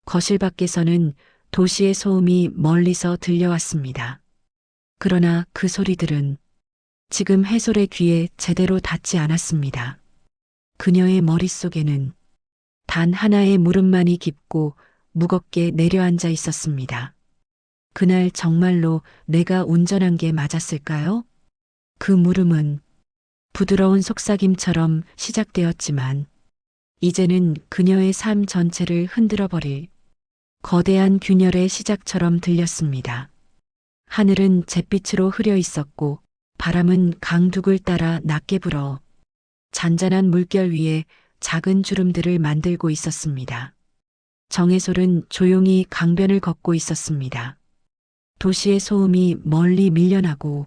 거실 밖에서는 도시의 소음이 멀리서 들려왔습니다. 그러나 그 소리들은 지금 해솔의 귀에 제대로 닿지 않았습니다. 그녀의 머릿속에는 단 하나의 물음만이 깊고 무겁게 내려앉아 있었습니다. 그날 정말로 내가 운전한 게 맞았을까요? 그 물음은 부드러운 속삭임처럼 시작되었지만 이제는 그녀의 삶 전체를 흔들어버릴 거대한 균열의 시작처럼 들렸습니다. 하늘은 잿빛으로 흐려 있었고 바람은 강둑을 따라 낮게 불어 잔잔한 물결 위에 작은 주름들을 만들고 있었습니다. 정해솔은 조용히 강변을 걷고 있었습니다. 도시의 소음이 멀리 밀려나고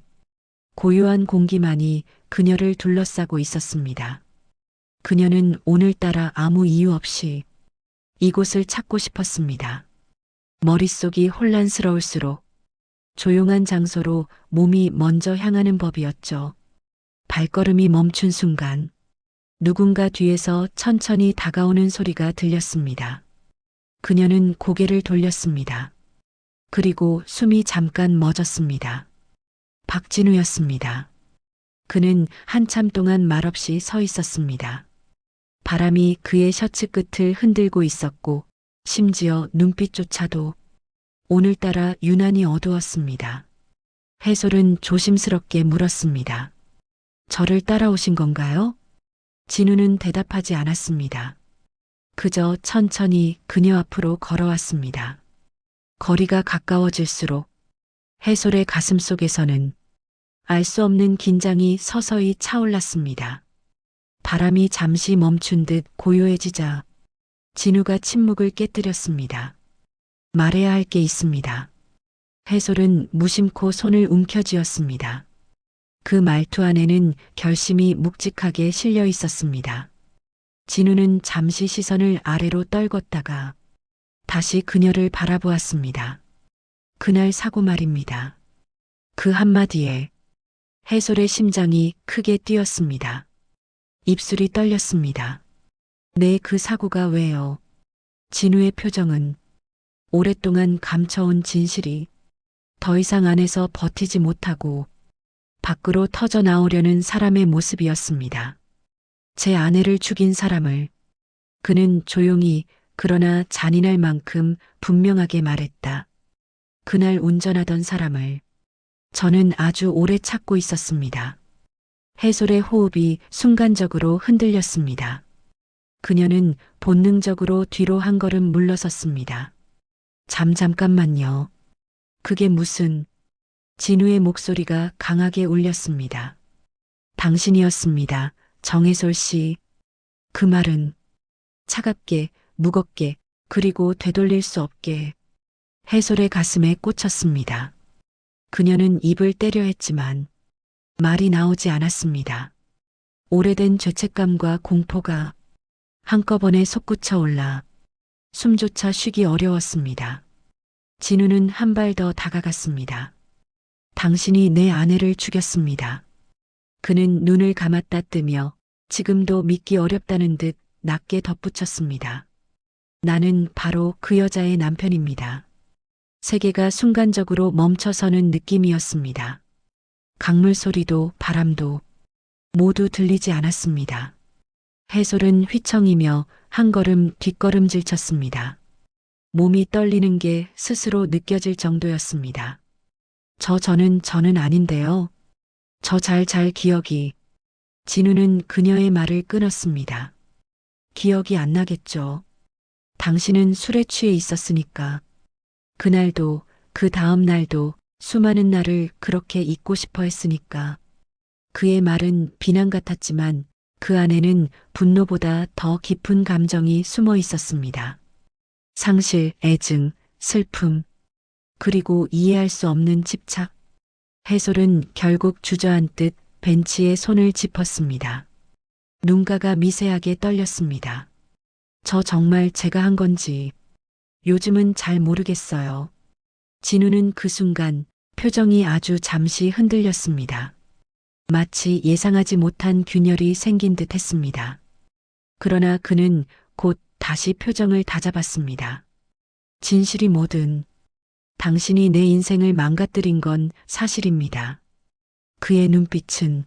고요한 공기만이 그녀를 둘러싸고 있었습니다. 그녀는 오늘따라 아무 이유 없이 이곳을 찾고 싶었습니다. 머릿속이 혼란스러울수록 조용한 장소로 몸이 먼저 향하는 법이었죠. 발걸음이 멈춘 순간 누군가 뒤에서 천천히 다가오는 소리가 들렸습니다. 그녀는 고개를 돌렸습니다. 그리고 숨이 잠깐 멎었습니다. 박진우였습니다. 그는 한참 동안 말없이 서 있었습니다. 바람이 그의 셔츠 끝을 흔들고 있었고 심지어 눈빛조차도 오늘따라 유난히 어두웠습니다. 해솔은 조심스럽게 물었습니다. 저를 따라오신 건가요? 진우는 대답하지 않았습니다. 그저 천천히 그녀 앞으로 걸어왔습니다. 거리가 가까워질수록 해솔의 가슴 속에서는 알 수 없는 긴장이 서서히 차올랐습니다. 바람이 잠시 멈춘 듯 고요해지자 진우가 침묵을 깨뜨렸습니다. 말해야 할 게 있습니다. 해솔은 무심코 손을 움켜쥐었습니다. 그 말투 안에는 결심이 묵직하게 실려 있었습니다. 진우는 잠시 시선을 아래로 떨궜다가 다시 그녀를 바라보았습니다. 그날 사고 말입니다. 그 한마디에 해솔의 심장이 크게 뛰었습니다. 입술이 떨렸습니다. 네, 그 사고가 왜요? 진우의 표정은 오랫동안 감춰온 진실이 더 이상 안에서 버티지 못하고 밖으로 터져 나오려는 사람의 모습이었습니다. 제 아내를 죽인 사람을 그는 조용히 그러나 잔인할 만큼 분명하게 말했다. 그날 운전하던 사람을 저는 아주 오래 찾고 있었습니다. 해솔의 호흡이 순간적으로 흔들렸습니다. 그녀는 본능적으로 뒤로 한 걸음 물러섰습니다. 잠깐만요. 그게 무슨... 진우의 목소리가 강하게 울렸습니다. 당신이었습니다. 정해솔 씨. 그 말은 차갑게, 무겁게, 그리고 되돌릴 수 없게 해솔의 가슴에 꽂혔습니다. 그녀는 입을 때려 했지만 말이 나오지 않았습니다. 오래된 죄책감과 공포가 한꺼번에 솟구쳐 올라 숨조차 쉬기 어려웠습니다. 진우는 한 발 더 다가갔습니다. 당신이 내 아내를 죽였습니다. 그는 눈을 감았다 뜨며 지금도 믿기 어렵다는 듯 낮게 덧붙였습니다. 나는 바로 그 여자의 남편입니다. 세계가 순간적으로 멈춰서는 느낌이었습니다. 강물 소리도 바람도 모두 들리지 않았습니다. 해솔은 휘청이며 한 걸음 뒷걸음질 쳤습니다. 몸이 떨리는 게 스스로 느껴질 정도였습니다. 저는 아닌데요. 잘 기억이... 진우는 그녀의 말을 끊었습니다. 기억이 안 나겠죠. 당신은 술에 취해 있었으니까. 그날도 그 다음 날도 수많은 날을 그렇게 잊고 싶어 했으니까. 그의 말은 비난 같았지만 그 안에는 분노보다 더 깊은 감정이 숨어 있었습니다. 상실, 애증, 슬픔, 그리고 이해할 수 없는 집착. 해솔은 결국 주저앉듯 벤치에 손을 짚었습니다. 눈가가 미세하게 떨렸습니다. 저 정말 제가 한 건지 요즘은 잘 모르겠어요. 진우는 그 순간 표정이 아주 잠시 흔들렸습니다. 마치 예상하지 못한 균열이 생긴 듯 했습니다. 그러나 그는 곧 다시 표정을 다잡았습니다. 진실이 뭐든 당신이 내 인생을 망가뜨린 건 사실입니다. 그의 눈빛은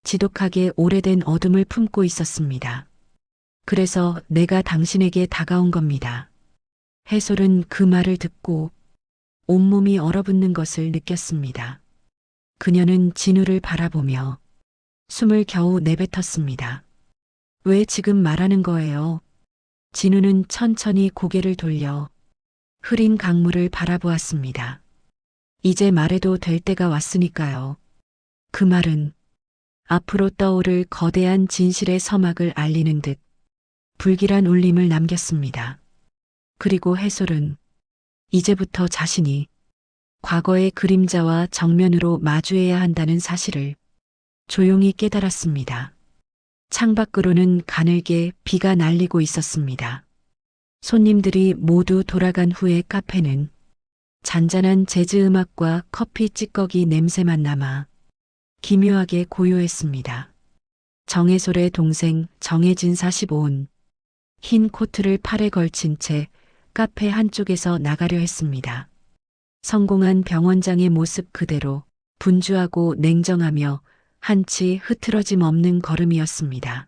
지독하게 오래된 어둠을 품고 있었습니다. 그래서 내가 당신에게 다가온 겁니다. 해솔은 그 말을 듣고 온몸이 얼어붙는 것을 느꼈습니다. 그녀는 진우를 바라보며 숨을 겨우 내뱉었습니다. 왜 지금 말하는 거예요? 진우는 천천히 고개를 돌려 흐린 강물을 바라보았습니다. 이제 말해도 될 때가 왔으니까요. 그 말은 앞으로 떠오를 거대한 진실의 서막을 알리는 듯 불길한 울림을 남겼습니다. 그리고 해솔은 이제부터 자신이 과거의 그림자와 정면으로 마주해야 한다는 사실을 조용히 깨달았습니다. 창밖으로는 가늘게 비가 날리고 있었습니다. 손님들이 모두 돌아간 후에 카페는 잔잔한 재즈 음악과 커피 찌꺼기 냄새만 남아 기묘하게 고요했습니다. 정혜솔의 동생 정혜진 45은 흰 코트를 팔에 걸친 채 카페 한쪽에서 나가려 했습니다. 성공한 병원장의 모습 그대로 분주하고 냉정하며 한치 흐트러짐 없는 걸음이었습니다.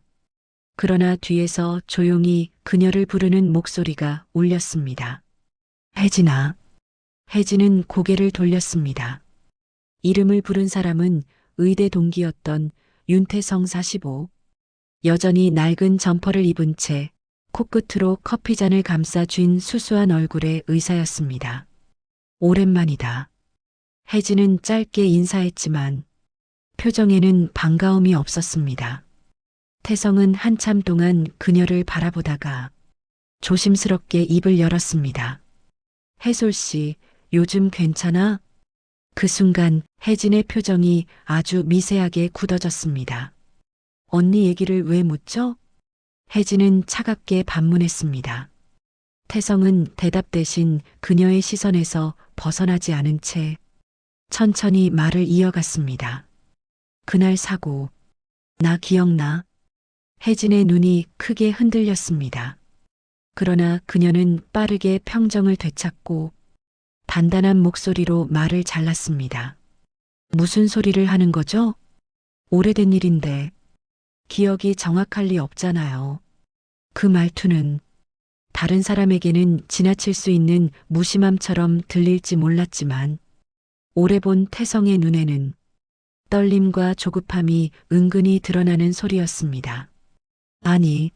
그러나 뒤에서 조용히 그녀를 부르는 목소리가 울렸습니다. 혜진아. 혜진은 고개를 돌렸습니다. 이름을 부른 사람은 의대 동기였던 윤태성 45. 여전히 낡은 점퍼를 입은 채 코끝으로 커피잔을 감싸 쥔 수수한 얼굴의 의사였습니다. 오랜만이다. 혜진은 짧게 인사했지만 표정에는 반가움이 없었습니다. 태성은 한참 동안 그녀를 바라보다가 조심스럽게 입을 열었습니다. 혜솔 씨, 요즘 괜찮아? 그 순간 혜진의 표정이 아주 미세하게 굳어졌습니다. 언니 얘기를 왜 묻죠? 혜진은 차갑게 반문했습니다. 태성은 대답 대신 그녀의 시선에서 벗어나지 않은 채 천천히 말을 이어갔습니다. 그날 사고, 나 기억나? 혜진의 눈이 크게 흔들렸습니다. 그러나 그녀는 빠르게 평정을 되찾고 단단한 목소리로 말을 잘랐습니다. 무슨 소리를 하는 거죠? 오래된 일인데 기억이 정확할 리 없잖아요. 그 말투는 다른 사람에게는 지나칠 수 있는 무심함처럼 들릴지 몰랐지만 오래 본 태성의 눈에는 떨림과 조급함이 은근히 드러나는 소리였습니다. 아니,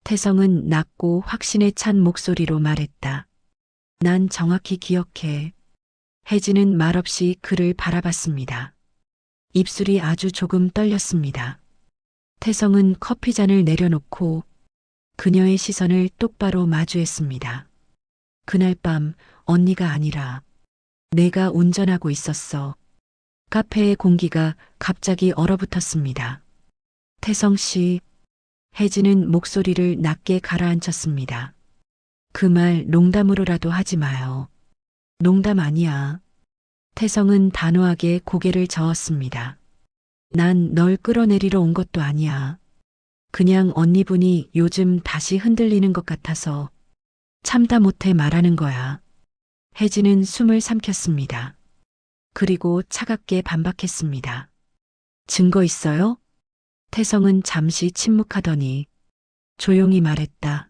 태성은 낮고 확신에 찬 목소리로 말했다. 난 정확히 기억해. 혜진은 말없이 그를 바라봤습니다. 입술이 아주 조금 떨렸습니다. 태성은 커피잔을 내려놓고 그녀의 시선을 똑바로 마주했습니다. 그날 밤 언니가 아니라 내가 운전하고 있었어. 카페의 공기가 갑자기 얼어붙었습니다. 태성 씨, 혜진은 목소리를 낮게 가라앉혔습니다. 그 말 농담으로라도 하지 마요. 농담 아니야. 태성은 단호하게 고개를 저었습니다. 난 널 끌어내리러 온 것도 아니야. 그냥 언니분이 요즘 다시 흔들리는 것 같아서 참다 못해 말하는 거야. 혜진은 숨을 삼켰습니다. 그리고 차갑게 반박했습니다. 증거 있어요? 태성은 잠시 침묵하더니 조용히 말했다.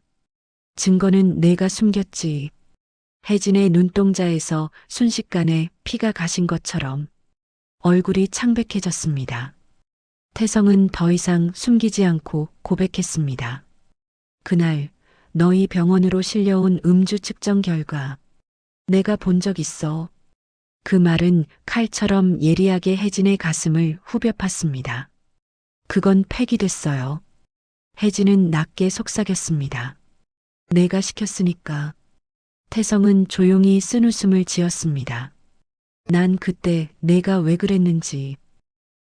증거는 내가 숨겼지. 혜진의 눈동자에서 순식간에 피가 가신 것처럼 얼굴이 창백해졌습니다. 태성은 더 이상 숨기지 않고 고백했습니다. 그날 너희 병원으로 실려온 음주 측정 결과 내가 본 적 있어. 그 말은 칼처럼 예리하게 혜진의 가슴을 후벼 팠습니다. 그건 폐기됐어요. 혜진은 낮게 속삭였습니다. 내가 시켰으니까. 태성은 조용히 쓴웃음을 지었습니다. 난 그때 내가 왜 그랬는지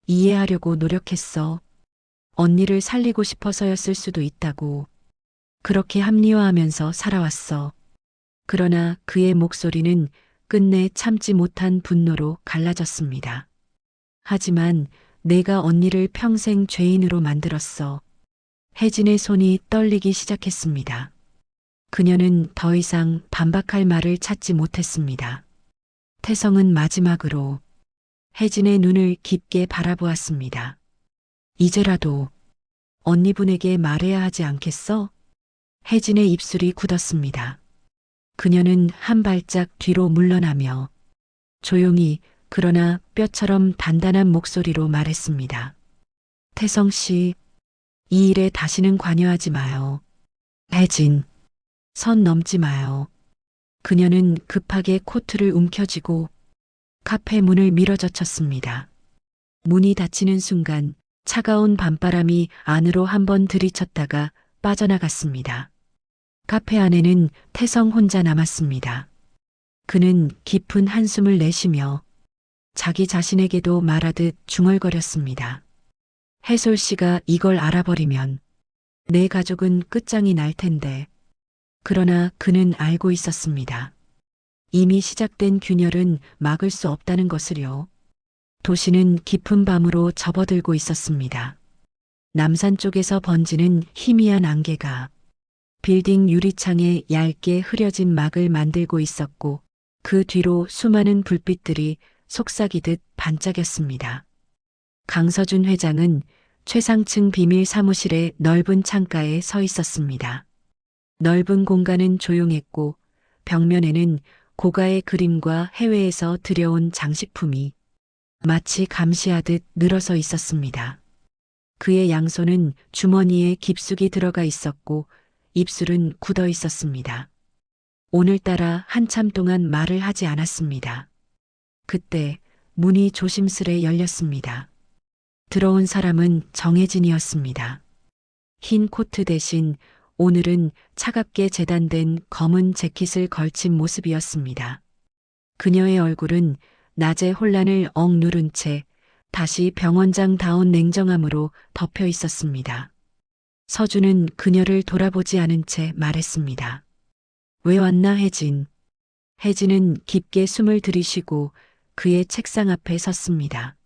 이해하려고 노력했어. 언니를 살리고 싶어서였을 수도 있다고. 그렇게 합리화하면서 살아왔어. 그러나 그의 목소리는 끝내 참지 못한 분노로 갈라졌습니다. 하지만 내가 언니를 평생 죄인으로 만들었어. 혜진의 손이 떨리기 시작했습니다. 그녀는 더 이상 반박할 말을 찾지 못했습니다. 태성은 마지막으로 혜진의 눈을 깊게 바라보았습니다. 이제라도 언니분에게 말해야 하지 않겠어? 혜진의 입술이 굳었습니다. 그녀는 한 발짝 뒤로 물러나며 조용히 그러나 뼈처럼 단단한 목소리로 말했습니다. 태성 씨, 이 일에 다시는 관여하지 마요. 혜진, 선 넘지 마요. 그녀는 급하게 코트를 움켜쥐고 카페 문을 밀어젖혔습니다. 문이 닫히는 순간 차가운 밤바람이 안으로 한번 들이쳤다가 빠져나갔습니다. 카페 안에는 태성 혼자 남았습니다. 그는 깊은 한숨을 내쉬며 자기 자신에게도 말하듯 중얼거렸습니다. 혜솔 씨가 이걸 알아버리면 내 가족은 끝장이 날 텐데. 그러나 그는 알고 있었습니다. 이미 시작된 균열은 막을 수 없다는 것을요. 도시는 깊은 밤으로 접어들고 있었습니다. 남산 쪽에서 번지는 희미한 안개가 빌딩 유리창에 얇게 흐려진 막을 만들고 있었고 그 뒤로 수많은 불빛들이 속삭이듯 반짝였습니다. 강서준 회장은 최상층 비밀 사무실의 넓은 창가에 서 있었습니다. 넓은 공간은 조용했고 벽면에는 고가의 그림과 해외에서 들여온 장식품이 마치 감시하듯 늘어서 있었습니다. 그의 양손은 주머니에 깊숙이 들어가 있었고 입술은 굳어 있었습니다. 오늘따라 한참 동안 말을 하지 않았습니다. 그때 문이 조심스레 열렸습니다. 들어온 사람은 정혜진이었습니다. 흰 코트 대신 오늘은 차갑게 재단된 검은 재킷을 걸친 모습이었습니다. 그녀의 얼굴은 낮의 혼란을 억누른 채 다시 병원장다운 냉정함으로 덮여 있었습니다. 서준은 그녀를 돌아보지 않은 채 말했습니다. 왜 왔나 혜진. 혜진은 깊게 숨을 들이쉬고 그의 책상 앞에 섰습니다.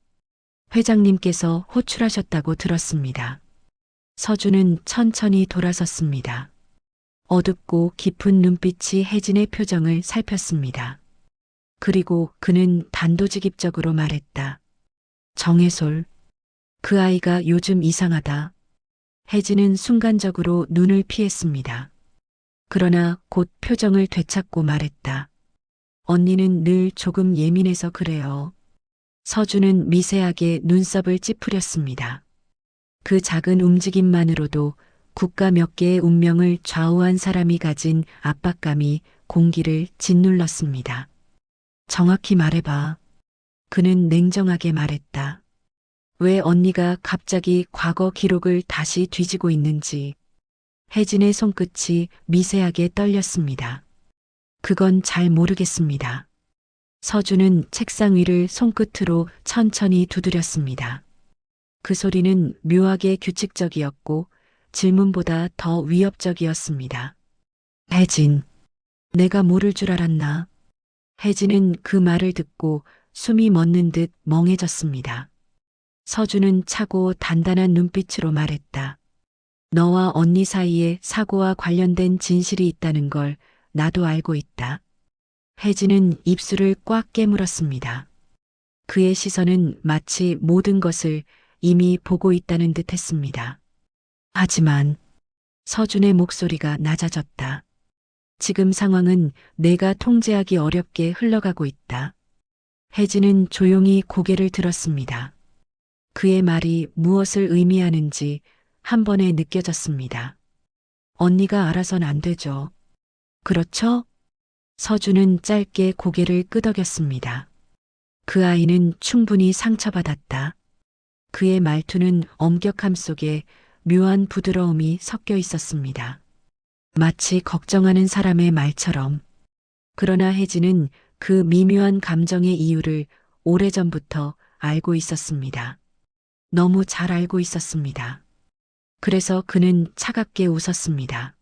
회장님께서 호출하셨다고 들었습니다. 서준은 천천히 돌아섰습니다. 어둡고 깊은 눈빛이 혜진의 표정을 살폈습니다. 그리고 그는 단도직입적으로 말했다. 정혜솔, 그 아이가 요즘 이상하다. 혜진은 순간적으로 눈을 피했습니다. 그러나 곧 표정을 되찾고 말했다. 언니는 늘 조금 예민해서 그래요. 서준은 미세하게 눈썹을 찌푸렸습니다. 그 작은 움직임만으로도 국가 몇 개의 운명을 좌우한 사람이 가진 압박감이 공기를 짓눌렀습니다. 정확히 말해봐. 그는 냉정하게 말했다. 왜 언니가 갑자기 과거 기록을 다시 뒤지고 있는지. 혜진의 손끝이 미세하게 떨렸습니다. 그건 잘 모르겠습니다. 서준은 책상 위를 손끝으로 천천히 두드렸습니다. 그 소리는 묘하게 규칙적이었고 질문보다 더 위협적이었습니다. 혜진, 내가 모를 줄 알았나? 혜진은 그 말을 듣고 숨이 멎는 듯 멍해졌습니다. 서준은 차고 단단한 눈빛으로 말했다. 너와 언니 사이에 사고와 관련된 진실이 있다는 걸 나도 알고 있다. 혜진은 입술을 꽉 깨물었습니다. 그의 시선은 마치 모든 것을 이미 보고 있다는 듯 했습니다. 하지만 서준의 목소리가 낮아졌다. 지금 상황은 내가 통제하기 어렵게 흘러가고 있다. 혜진은 조용히 고개를 들었습니다. 그의 말이 무엇을 의미하는지 한 번에 느껴졌습니다. 언니가 알아선 안 되죠. 그렇죠? 서준은 짧게 고개를 끄덕였습니다. 그 아이는 충분히 상처받았다. 그의 말투는 엄격함 속에 묘한 부드러움이 섞여 있었습니다. 마치 걱정하는 사람의 말처럼. 그러나 혜진은 그 미묘한 감정의 이유를 오래전부터 알고 있었습니다. 너무 잘 알고 있었습니다. 그래서 그는 차갑게 웃었습니다.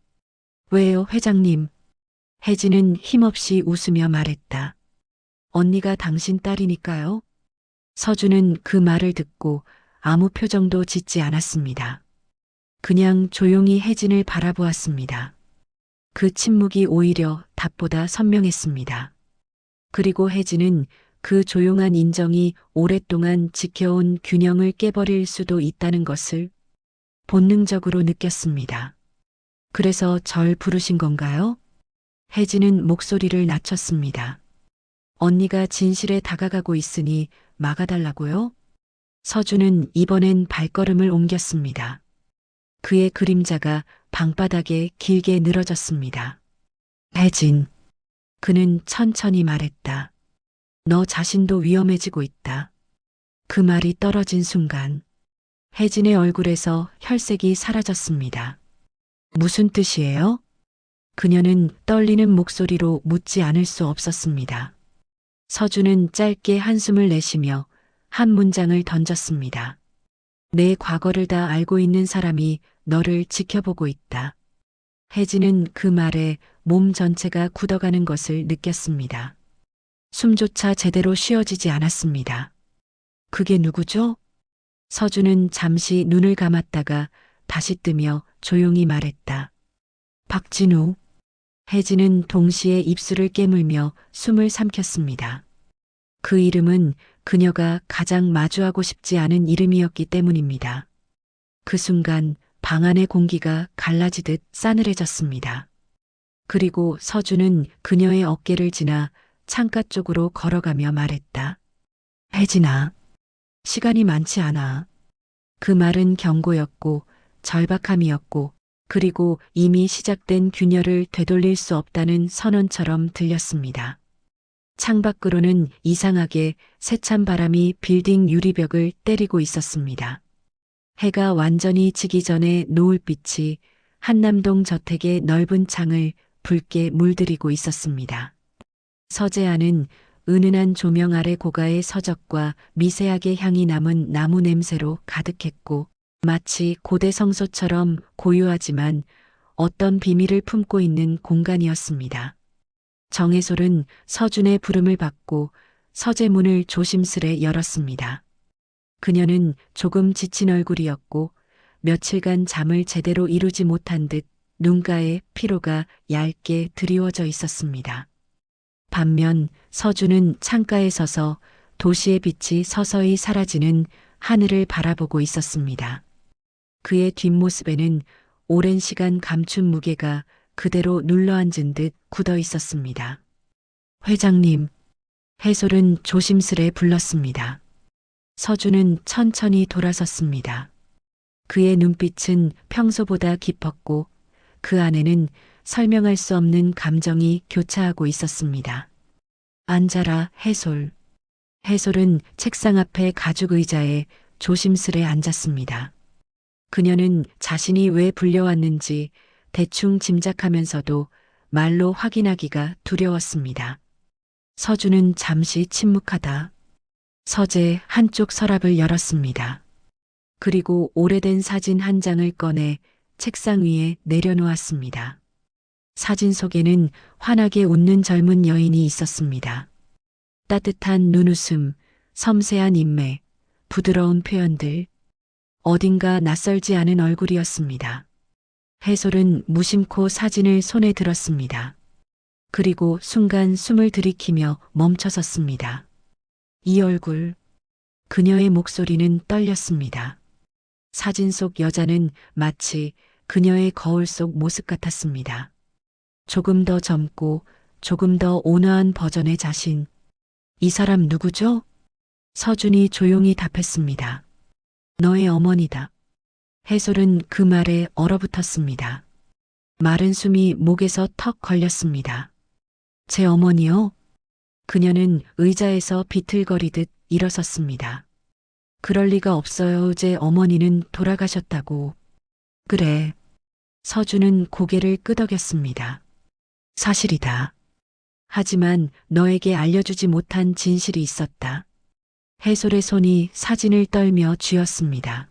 왜요, 회장님? 혜진은 힘없이 웃으며 말했다. 언니가 당신 딸이니까요. 서준은 그 말을 듣고 아무 표정도 짓지 않았습니다. 그냥 조용히 혜진을 바라보았습니다. 그 침묵이 오히려 답보다 선명했습니다. 그리고 혜진은 그 조용한 인정이 오랫동안 지켜온 균형을 깨버릴 수도 있다는 것을 본능적으로 느꼈습니다. 그래서 절 부르신 건가요? 혜진은 목소리를 낮췄습니다. 언니가 진실에 다가가고 있으니 막아달라고요? 서준은 이번엔 발걸음을 옮겼습니다. 그의 그림자가 방바닥에 길게 늘어졌습니다. 혜진. 그는 천천히 말했다. 너 자신도 위험해지고 있다. 그 말이 떨어진 순간 혜진의 얼굴에서 혈색이 사라졌습니다. 무슨 뜻이에요? 그녀는 떨리는 목소리로 묻지 않을 수 없었습니다. 서준은 짧게 한숨을 내쉬며 한 문장을 던졌습니다. 내 과거를 다 알고 있는 사람이 너를 지켜보고 있다. 혜진은 그 말에 몸 전체가 굳어가는 것을 느꼈습니다. 숨조차 제대로 쉬어지지 않았습니다. 그게 누구죠? 서준은 잠시 눈을 감았다가 다시 뜨며 조용히 말했다. 박진우. 혜진은 동시에 입술을 깨물며 숨을 삼켰습니다. 그 이름은 그녀가 가장 마주하고 싶지 않은 이름이었기 때문입니다. 그 순간 방 안의 공기가 갈라지듯 싸늘해졌습니다. 그리고 서준은 그녀의 어깨를 지나 창가 쪽으로 걸어가며 말했다. 혜진아, 시간이 많지 않아. 그 말은 경고였고 절박함이었고 그리고 이미 시작된 균열을 되돌릴 수 없다는 선언처럼 들렸습니다. 창밖으로는 이상하게 세찬 바람이 빌딩 유리벽을 때리고 있었습니다. 해가 완전히 지기 전에 노을빛이 한남동 저택의 넓은 창을 붉게 물들이고 있었습니다. 서재안은 은은한 조명 아래 고가의 서적과 미세하게 향이 남은 나무 냄새로 가득했고 마치 고대 성소처럼 고요하지만 어떤 비밀을 품고 있는 공간이었습니다. 정혜솔은 서준의 부름을 받고 서재 문을 조심스레 열었습니다. 그녀는 조금 지친 얼굴이었고 며칠간 잠을 제대로 이루지 못한 듯 눈가에 피로가 얇게 드리워져 있었습니다. 반면 서준은 창가에 서서 도시의 빛이 서서히 사라지는 하늘을 바라보고 있었습니다. 그의 뒷모습에는 오랜 시간 감춘 무게가 그대로 눌러앉은 듯 굳어 있었습니다. 회장님, 해솔은 조심스레 불렀습니다. 서준은 천천히 돌아섰습니다. 그의 눈빛은 평소보다 깊었고 그 안에는 설명할 수 없는 감정이 교차하고 있었습니다. 앉아라, 해솔. 해솔은 책상 앞에 가죽 의자에 조심스레 앉았습니다. 그녀는 자신이 왜 불려왔는지 대충 짐작하면서도 말로 확인하기가 두려웠습니다. 서준은 잠시 침묵하다. 서재 한쪽 서랍을 열었습니다. 그리고 오래된 사진 한 장을 꺼내 책상 위에 내려놓았습니다. 사진 속에는 환하게 웃는 젊은 여인이 있었습니다. 따뜻한 눈웃음, 섬세한 인매, 부드러운 표현들, 어딘가 낯설지 않은 얼굴이었습니다. 해솔은 무심코 사진을 손에 들었습니다. 그리고 순간 숨을 들이키며 멈춰섰습니다. 이 얼굴, 그녀의 목소리는 떨렸습니다. 사진 속 여자는 마치 그녀의 거울 속 모습 같았습니다. 조금 더 젊고 조금 더 온화한 버전의 자신. 이 사람 누구죠? 서준이 조용히 답했습니다. 너의 어머니다. 해솔은 그 말에 얼어붙었습니다. 마른 숨이 목에서 턱 걸렸습니다. 제 어머니요? 그녀는 의자에서 비틀거리듯 일어섰습니다. 그럴 리가 없어요. 제 어머니는 돌아가셨다고. 그래. 서준은 고개를 끄덕였습니다. 사실이다. 하지만 너에게 알려주지 못한 진실이 있었다. 해솔의 손이 사진을 떨며 쥐었습니다.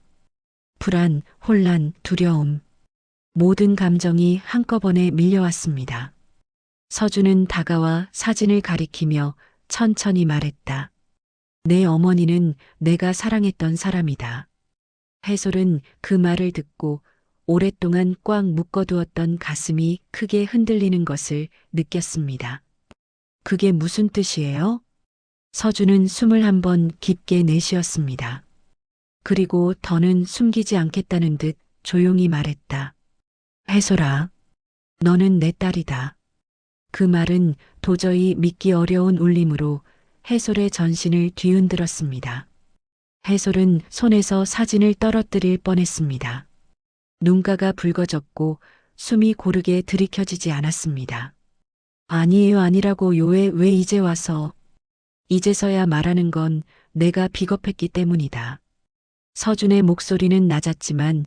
불안, 혼란, 두려움. 모든 감정이 한꺼번에 밀려왔습니다. 서준은 다가와 사진을 가리키며 천천히 말했다. 내 어머니는 내가 사랑했던 사람이다. 해솔은 그 말을 듣고 오랫동안 꽉 묶어두었던 가슴이 크게 흔들리는 것을 느꼈습니다. 그게 무슨 뜻이에요? 서준은 숨을 한번 깊게 내쉬었습니다. 그리고 더는 숨기지 않겠다는 듯 조용히 말했다. 해솔아, 너는 내 딸이다. 그 말은 도저히 믿기 어려운 울림으로 해솔의 전신을 뒤흔들었습니다. 해솔은 손에서 사진을 떨어뜨릴 뻔했습니다. 눈가가 붉어졌고 숨이 고르게 들이켜지지 않았습니다. 아니에요, 아니라고요. 왜 이제 와서. 이제서야 말하는 건 내가 비겁했기 때문이다. 서준의 목소리는 낮았지만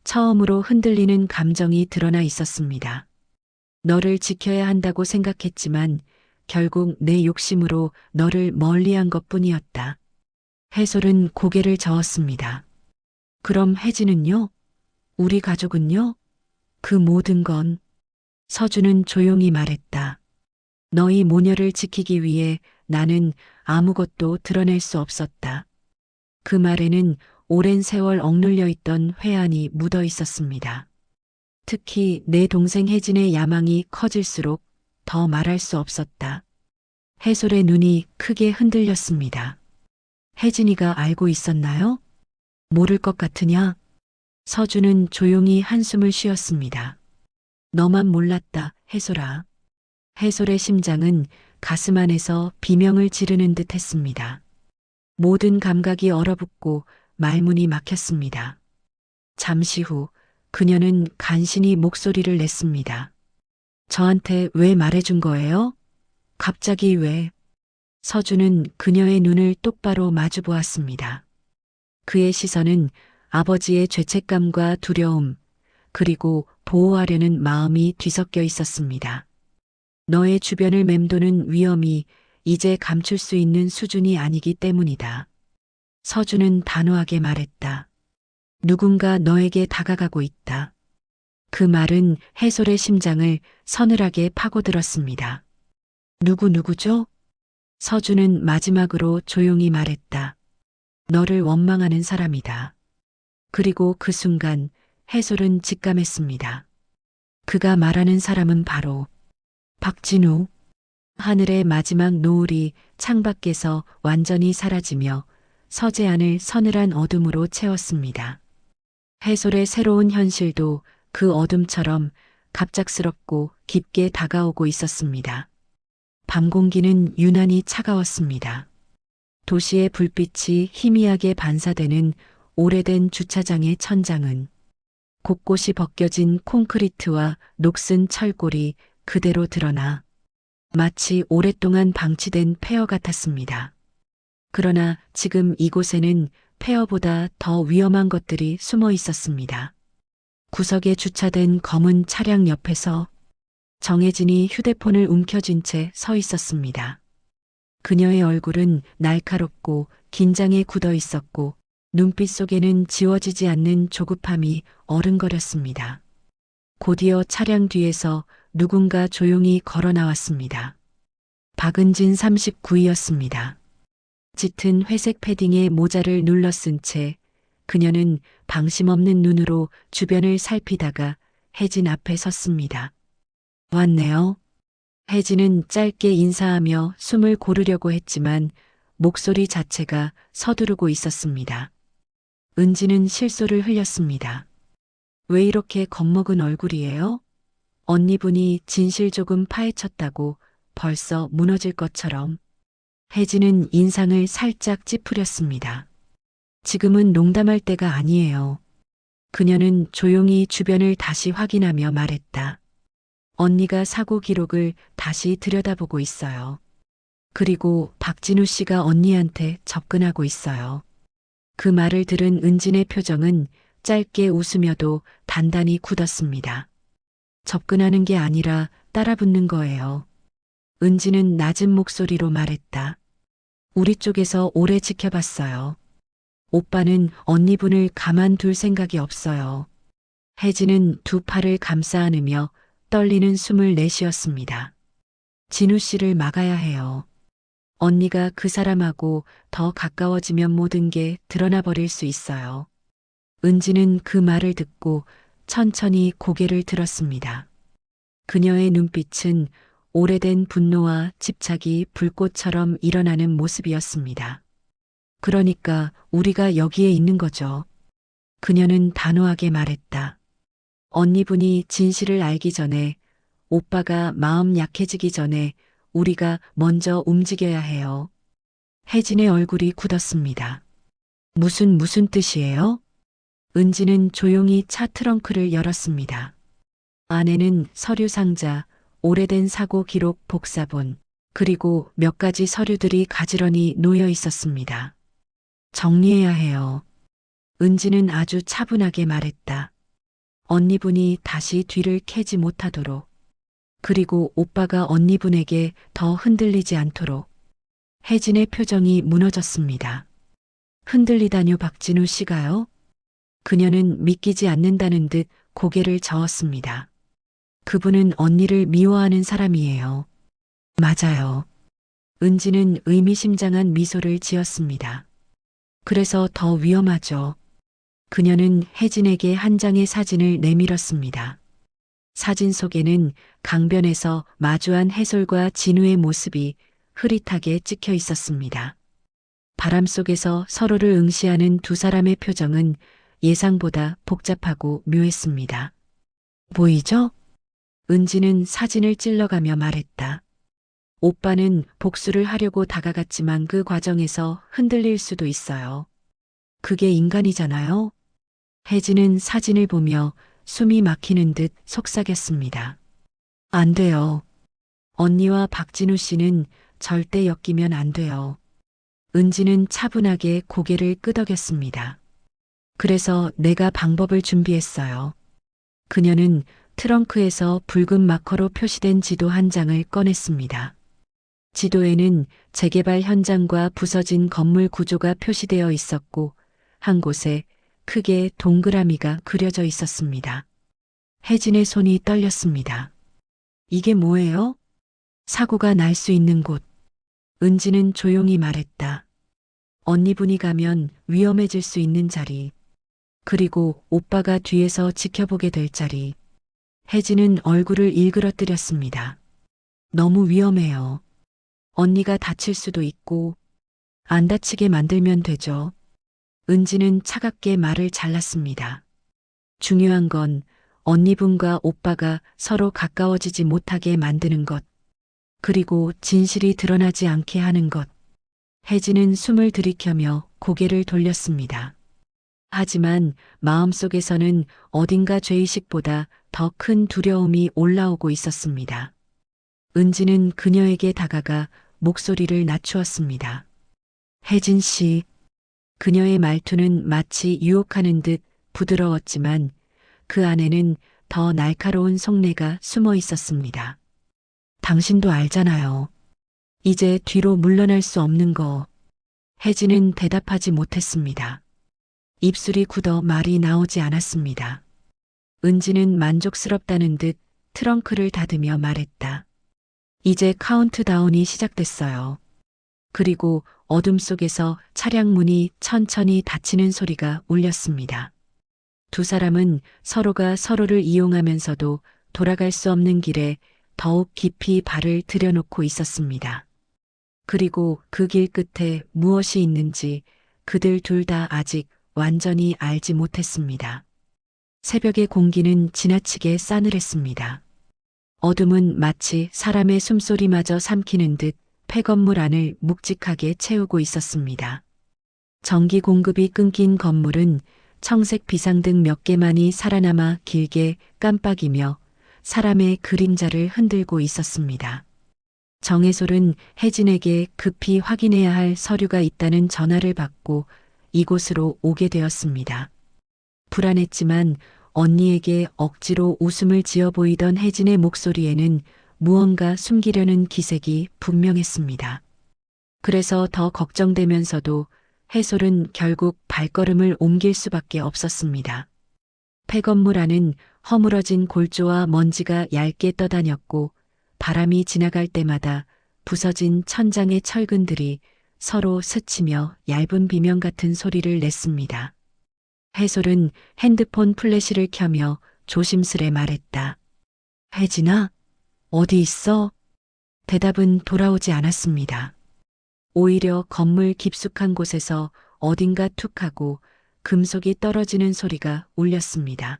처음으로 흔들리는 감정이 드러나 있었습니다. 너를 지켜야 한다고 생각했지만 결국 내 욕심으로 너를 멀리한 것뿐이었다. 해솔은 고개를 저었습니다. 그럼 혜진은요? 우리 가족은요? 그 모든 건 서준은 조용히 말했다. 너희 모녀를 지키기 위해 나는 아무것도 드러낼 수 없었다. 그 말에는 오랜 세월 억눌려 있던 회한이 묻어 있었습니다. 특히 내 동생 혜진의 야망이 커질수록 더 말할 수 없었다. 해솔의 눈이 크게 흔들렸습니다. 혜진이가 알고 있었나요? 모를 것 같으냐? 서준은 조용히 한숨을 쉬었습니다. 너만 몰랐다, 해솔아. 해솔의 심장은 가슴 안에서 비명을 지르는 듯 했습니다. 모든 감각이 얼어붙고 말문이 막혔습니다. 잠시 후 그녀는 간신히 목소리를 냈습니다. 저한테 왜 말해준 거예요? 갑자기 왜? 서준은 그녀의 눈을 똑바로 마주 보았습니다. 그의 시선은 아버지의 죄책감과 두려움, 그리고 보호하려는 마음이 뒤섞여 있었습니다. 너의 주변을 맴도는 위험이 이제 감출 수 있는 수준이 아니기 때문이다. 서준은 단호하게 말했다. 누군가 너에게 다가가고 있다. 그 말은 해솔의 심장을 서늘하게 파고들었습니다. 누구죠? 서준은 마지막으로 조용히 말했다. 너를 원망하는 사람이다. 그리고 그 순간 해솔은 직감했습니다. 그가 말하는 사람은 바로 박진우. 하늘의 마지막 노을이 창밖에서 완전히 사라지며 서재안을 서늘한 어둠으로 채웠습니다. 해솔의 새로운 현실도 그 어둠처럼 갑작스럽고 깊게 다가오고 있었습니다. 밤 공기는 유난히 차가웠습니다. 도시의 불빛이 희미하게 반사되는 오래된 주차장의 천장은 곳곳이 벗겨진 콘크리트와 녹슨 철골이 그대로 드러나 마치 오랫동안 방치된 폐허 같았습니다. 그러나 지금 이곳에는 폐허보다 더 위험한 것들이 숨어 있었습니다. 구석에 주차된 검은 차량 옆에서 정혜진이 휴대폰을 움켜쥔 채 서 있었습니다. 그녀의 얼굴은 날카롭고 긴장에 굳어 있었고 눈빛 속에는 지워지지 않는 조급함이 어른거렸습니다. 곧이어 차량 뒤에서 누군가 조용히 걸어 나왔습니다. 박은진 39이었습니다. 짙은 회색 패딩에 모자를 눌러 쓴 채 그녀는 방심 없는 눈으로 주변을 살피다가 혜진 앞에 섰습니다. 왔네요. 혜진은 짧게 인사하며 숨을 고르려고 했지만 목소리 자체가 서두르고 있었습니다. 은지는 실소를 흘렸습니다. 왜 이렇게 겁먹은 얼굴이에요? 언니분이 진실 조금 파헤쳤다고 벌써 무너질 것처럼. 혜진은 인상을 살짝 찌푸렸습니다. 지금은 농담할 때가 아니에요. 그녀는 조용히 주변을 다시 확인하며 말했다. 언니가 사고 기록을 다시 들여다보고 있어요. 그리고 박진우 씨가 언니한테 접근하고 있어요. 그 말을 들은 은진의 표정은 짧게 웃으며도 단단히 굳었습니다. 접근하는 게 아니라 따라붙는 거예요. 은지는 낮은 목소리로 말했다. 우리 쪽에서 오래 지켜봤어요. 오빠는 언니분을 가만둘 생각이 없어요. 혜진은 두 팔을 감싸 안으며 떨리는 숨을 내쉬었습니다. 진우 씨를 막아야 해요. 언니가 그 사람하고 더 가까워지면 모든 게 드러나 버릴 수 있어요. 은지는 그 말을 듣고 천천히 고개를 들었습니다. 그녀의 눈빛은 오래된 분노와 집착이 불꽃처럼 일어나는 모습이었습니다. 그러니까 우리가 여기에 있는 거죠. 그녀는 단호하게 말했다. 언니분이 진실을 알기 전에, 오빠가 마음 약해지기 전에 우리가 먼저 움직여야 해요. 혜진의 얼굴이 굳었습니다. 무슨 뜻이에요? 은지는 조용히 차 트렁크를 열었습니다. 안에는 서류 상자, 오래된 사고 기록 복사본, 그리고 몇 가지 서류들이 가지런히 놓여 있었습니다. 정리해야 해요. 은지는 아주 차분하게 말했다. 언니분이 다시 뒤를 캐지 못하도록. 그리고 오빠가 언니분에게 더 흔들리지 않도록. 혜진의 표정이 무너졌습니다. 흔들리다뇨 박진우 씨가요? 그녀는 믿기지 않는다는 듯 고개를 저었습니다. 그분은 언니를 미워하는 사람이에요. 맞아요. 은지는 의미심장한 미소를 지었습니다. 그래서 더 위험하죠. 그녀는 혜진에게 한 장의 사진을 내밀었습니다. 사진 속에는 강변에서 마주한 해솔과 진우의 모습이 흐릿하게 찍혀 있었습니다. 바람 속에서 서로를 응시하는 두 사람의 표정은 예상보다 복잡하고 묘했습니다. 보이죠? 은지는 사진을 찔러가며 말했다. 오빠는 복수를 하려고 다가갔지만 그 과정에서 흔들릴 수도 있어요. 그게 인간이잖아요. 혜진은 사진을 보며 숨이 막히는 듯 속삭였습니다. 안 돼요. 언니와 박진우 씨는 절대 엮이면 안 돼요. 은지는 차분하게 고개를 끄덕였습니다. 그래서 내가 방법을 준비했어요. 그녀는 트렁크에서 붉은 마커로 표시된 지도 한 장을 꺼냈습니다. 지도에는 재개발 현장과 부서진 건물 구조가 표시되어 있었고 한 곳에 크게 동그라미가 그려져 있었습니다. 혜진의 손이 떨렸습니다. 이게 뭐예요? 사고가 날 수 있는 곳. 은지는 조용히 말했다. 언니분이 가면 위험해질 수 있는 자리. 그리고 오빠가 뒤에서 지켜보게 될 자리. 혜진은 얼굴을 일그러뜨렸습니다. 너무 위험해요. 언니가 다칠 수도 있고 안 다치게 만들면 되죠. 은지는 차갑게 말을 잘랐습니다. 중요한 건 언니분과 오빠가 서로 가까워지지 못하게 만드는 것. 그리고 진실이 드러나지 않게 하는 것. 혜진은 숨을 들이켜며 고개를 돌렸습니다. 하지만 마음속에서는 어딘가 죄의식보다 더 큰 두려움이 올라오고 있었습니다. 은지는 그녀에게 다가가 목소리를 낮추었습니다. 혜진 씨. 그녀의 말투는 마치 유혹하는 듯 부드러웠지만 그 안에는 더 날카로운 속내가 숨어 있었습니다. 당신도 알잖아요. 이제 뒤로 물러날 수 없는 거. 혜진은 대답하지 못했습니다. 입술이 굳어 말이 나오지 않았습니다. 은지는 만족스럽다는 듯 트렁크를 닫으며 말했다. 이제 카운트다운이 시작됐어요. 그리고 어둠 속에서 차량 문이 천천히 닫히는 소리가 울렸습니다. 두 사람은 서로가 서로를 이용하면서도 돌아갈 수 없는 길에 더욱 깊이 발을 들여놓고 있었습니다. 그리고 그 길 끝에 무엇이 있는지 그들 둘 다 아직 완전히 알지 못했습니다. 새벽의 공기는 지나치게 싸늘했습니다. 어둠은 마치 사람의 숨소리마저 삼키는 듯 폐건물 안을 묵직하게 채우고 있었습니다. 전기 공급이 끊긴 건물은 청색 비상등 몇 개만이 살아남아 길게 깜빡이며 사람의 그림자를 흔들고 있었습니다. 정혜솔은 혜진에게 급히 확인해야 할 서류가 있다는 전화를 받고 이곳으로 오게 되었습니다. 불안했지만 언니에게 억지로 웃음을 지어 보이던 혜진의 목소리에는 무언가 숨기려는 기색이 분명했습니다. 그래서 더 걱정되면서도 해솔은 결국 발걸음을 옮길 수밖에 없었습니다. 폐건물 안은 허물어진 골조와 먼지가 얇게 떠다녔고 바람이 지나갈 때마다 부서진 천장의 철근들이 서로 스치며 얇은 비명 같은 소리를 냈습니다. 해솔은 핸드폰 플래시를 켜며 조심스레 말했다. 혜진아, 어디 있어? 대답은 돌아오지 않았습니다. 오히려 건물 깊숙한 곳에서 어딘가 툭 하고 금속이 떨어지는 소리가 울렸습니다.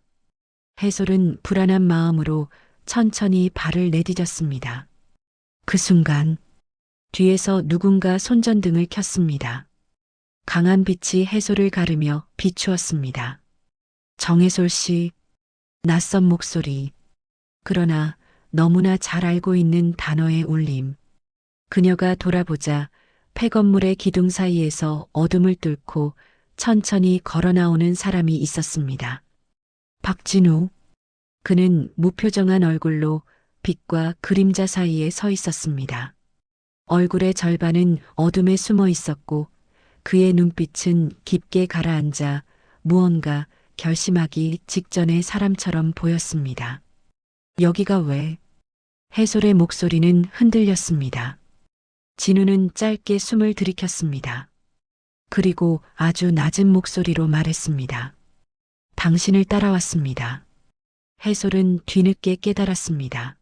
해솔은 불안한 마음으로 천천히 발을 내디뎠습니다. 그 순간 뒤에서 누군가 손전등을 켰습니다. 강한 빛이 해솔을 가르며 비추었습니다. 정혜솔 씨, 낯선 목소리. 그러나 너무나 잘 알고 있는 단어의 울림. 그녀가 돌아보자 폐건물의 기둥 사이에서 어둠을 뚫고 천천히 걸어 나오는 사람이 있었습니다. 박진우. 그는 무표정한 얼굴로 빛과 그림자 사이에 서 있었습니다. 얼굴의 절반은 어둠에 숨어 있었고 그의 눈빛은 깊게 가라앉아 무언가 결심하기 직전의 사람처럼 보였습니다. 여기가 왜? 해솔의 목소리는 흔들렸습니다. 진우는 짧게 숨을 들이켰습니다. 그리고 아주 낮은 목소리로 말했습니다. 당신을 따라왔습니다. 해솔은 뒤늦게 깨달았습니다.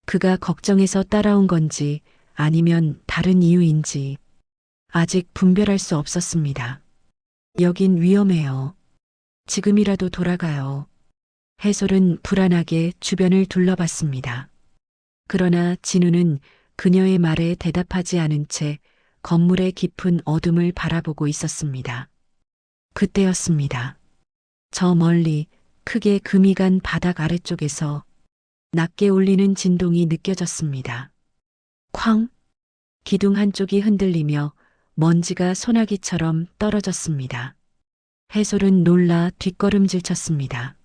그가 걱정해서 따라온 건지 아니면 다른 이유인지 아직 분별할 수 없었습니다. 여긴 위험해요. 지금이라도 돌아가요. 해솔은 불안하게 주변을 둘러봤습니다. 그러나 진우는 그녀의 말에 대답하지 않은 채 건물의 깊은 어둠을 바라보고 있었습니다. 그때였습니다. 저 멀리 크게 금이 간 바닥 아래쪽에서 낮게 울리는 진동이 느껴졌습니다. 쾅! 기둥 한쪽이 흔들리며 먼지가 소나기처럼 떨어졌습니다. 해솔은 놀라 뒷걸음질 쳤습니다.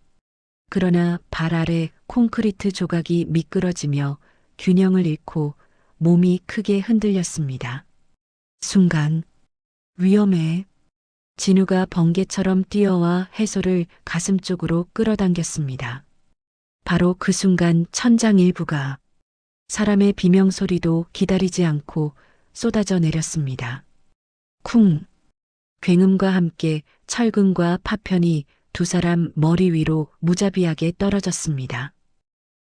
그러나 발 아래 콘크리트 조각이 미끄러지며 균형을 잃고 몸이 크게 흔들렸습니다. 순간 위험해. 진우가 번개처럼 뛰어와 해솔을 가슴 쪽으로 끌어당겼습니다. 바로 그 순간 천장 일부가 사람의 비명소리도 기다리지 않고 쏟아져 내렸습니다. 쿵! 굉음과 함께 철근과 파편이 두 사람 머리 위로 무자비하게 떨어졌습니다.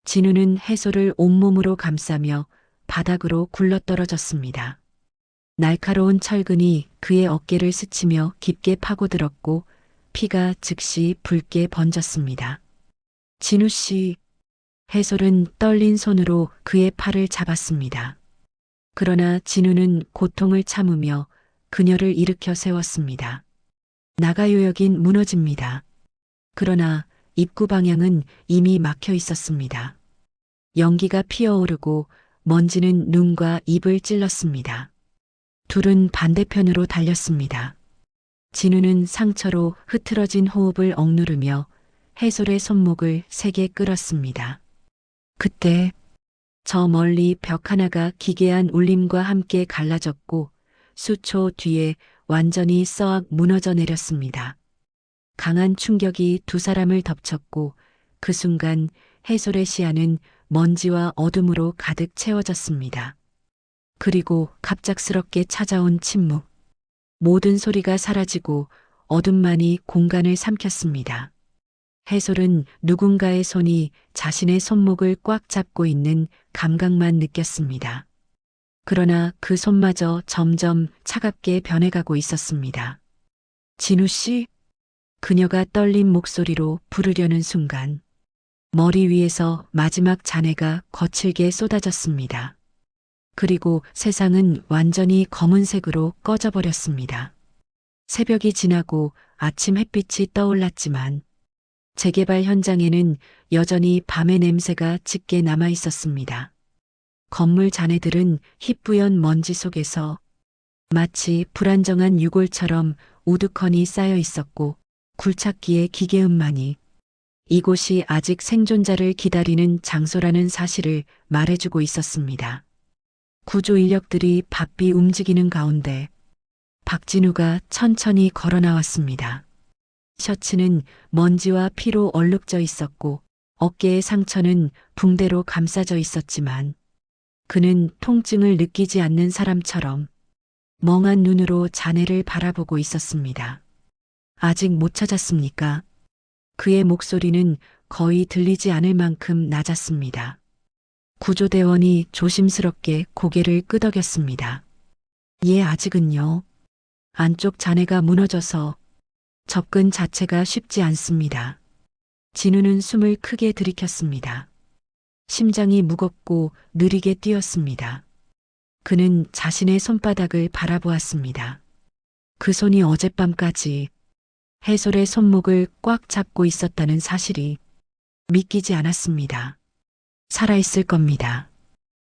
진우는 해솔을 온몸으로 감싸며 바닥으로 굴러떨어졌습니다. 날카로운 철근이 그의 어깨를 스치며 깊게 파고들었고 피가 즉시 붉게 번졌습니다. 진우 씨, 해솔은 떨린 손으로 그의 팔을 잡았습니다. 그러나 진우는 고통을 참으며 그녀를 일으켜 세웠습니다. 나가요역인 무너집니다. 그러나 입구 방향은 이미 막혀 있었습니다. 연기가 피어오르고 먼지는 눈과 입을 찔렀습니다. 둘은 반대편으로 달렸습니다. 진우는 상처로 흐트러진 호흡을 억누르며 해솔의 손목을 세게 끌었습니다. 그때 저 멀리 벽 하나가 기괴한 울림과 함께 갈라졌고 수초 뒤에 완전히 썩 무너져 내렸습니다. 강한 충격이 두 사람을 덮쳤고 그 순간 해솔의 시야는 먼지와 어둠으로 가득 채워졌습니다. 그리고 갑작스럽게 찾아온 침묵. 모든 소리가 사라지고 어둠만이 공간을 삼켰습니다. 해솔은 누군가의 손이 자신의 손목을 꽉 잡고 있는 감각만 느꼈습니다. 그러나 그 손마저 점점 차갑게 변해가고 있었습니다. 진우 씨? 그녀가 떨린 목소리로 부르려는 순간 머리 위에서 마지막 잔해가 거칠게 쏟아졌습니다. 그리고 세상은 완전히 검은색으로 꺼져버렸습니다. 새벽이 지나고 아침 햇빛이 떠올랐지만 재개발 현장에는 여전히 밤의 냄새가 짙게 남아 있었습니다. 건물 잔해들은 희뿌연 먼지 속에서 마치 불안정한 유골처럼 우두커니 쌓여 있었고 굴착기의 기계음만이 이곳이 아직 생존자를 기다리는 장소라는 사실을 말해주고 있었습니다. 구조 인력들이 바삐 움직이는 가운데 박진우가 천천히 걸어 나왔습니다. 셔츠는 먼지와 피로 얼룩져 있었고 어깨의 상처는 붕대로 감싸져 있었지만 그는 통증을 느끼지 않는 사람처럼 멍한 눈으로 잔해를 바라보고 있었습니다. 아직 못 찾았습니까? 그의 목소리는 거의 들리지 않을 만큼 낮았습니다. 구조대원이 조심스럽게 고개를 끄덕였습니다. 예, 아직은요. 안쪽 잔해가 무너져서 접근 자체가 쉽지 않습니다. 진우는 숨을 크게 들이켰습니다. 심장이 무겁고 느리게 뛰었습니다. 그는 자신의 손바닥을 바라보았습니다. 그 손이 어젯밤까지 해솔의 손목을 꽉 잡고 있었다는 사실이 믿기지 않았습니다. 살아있을 겁니다.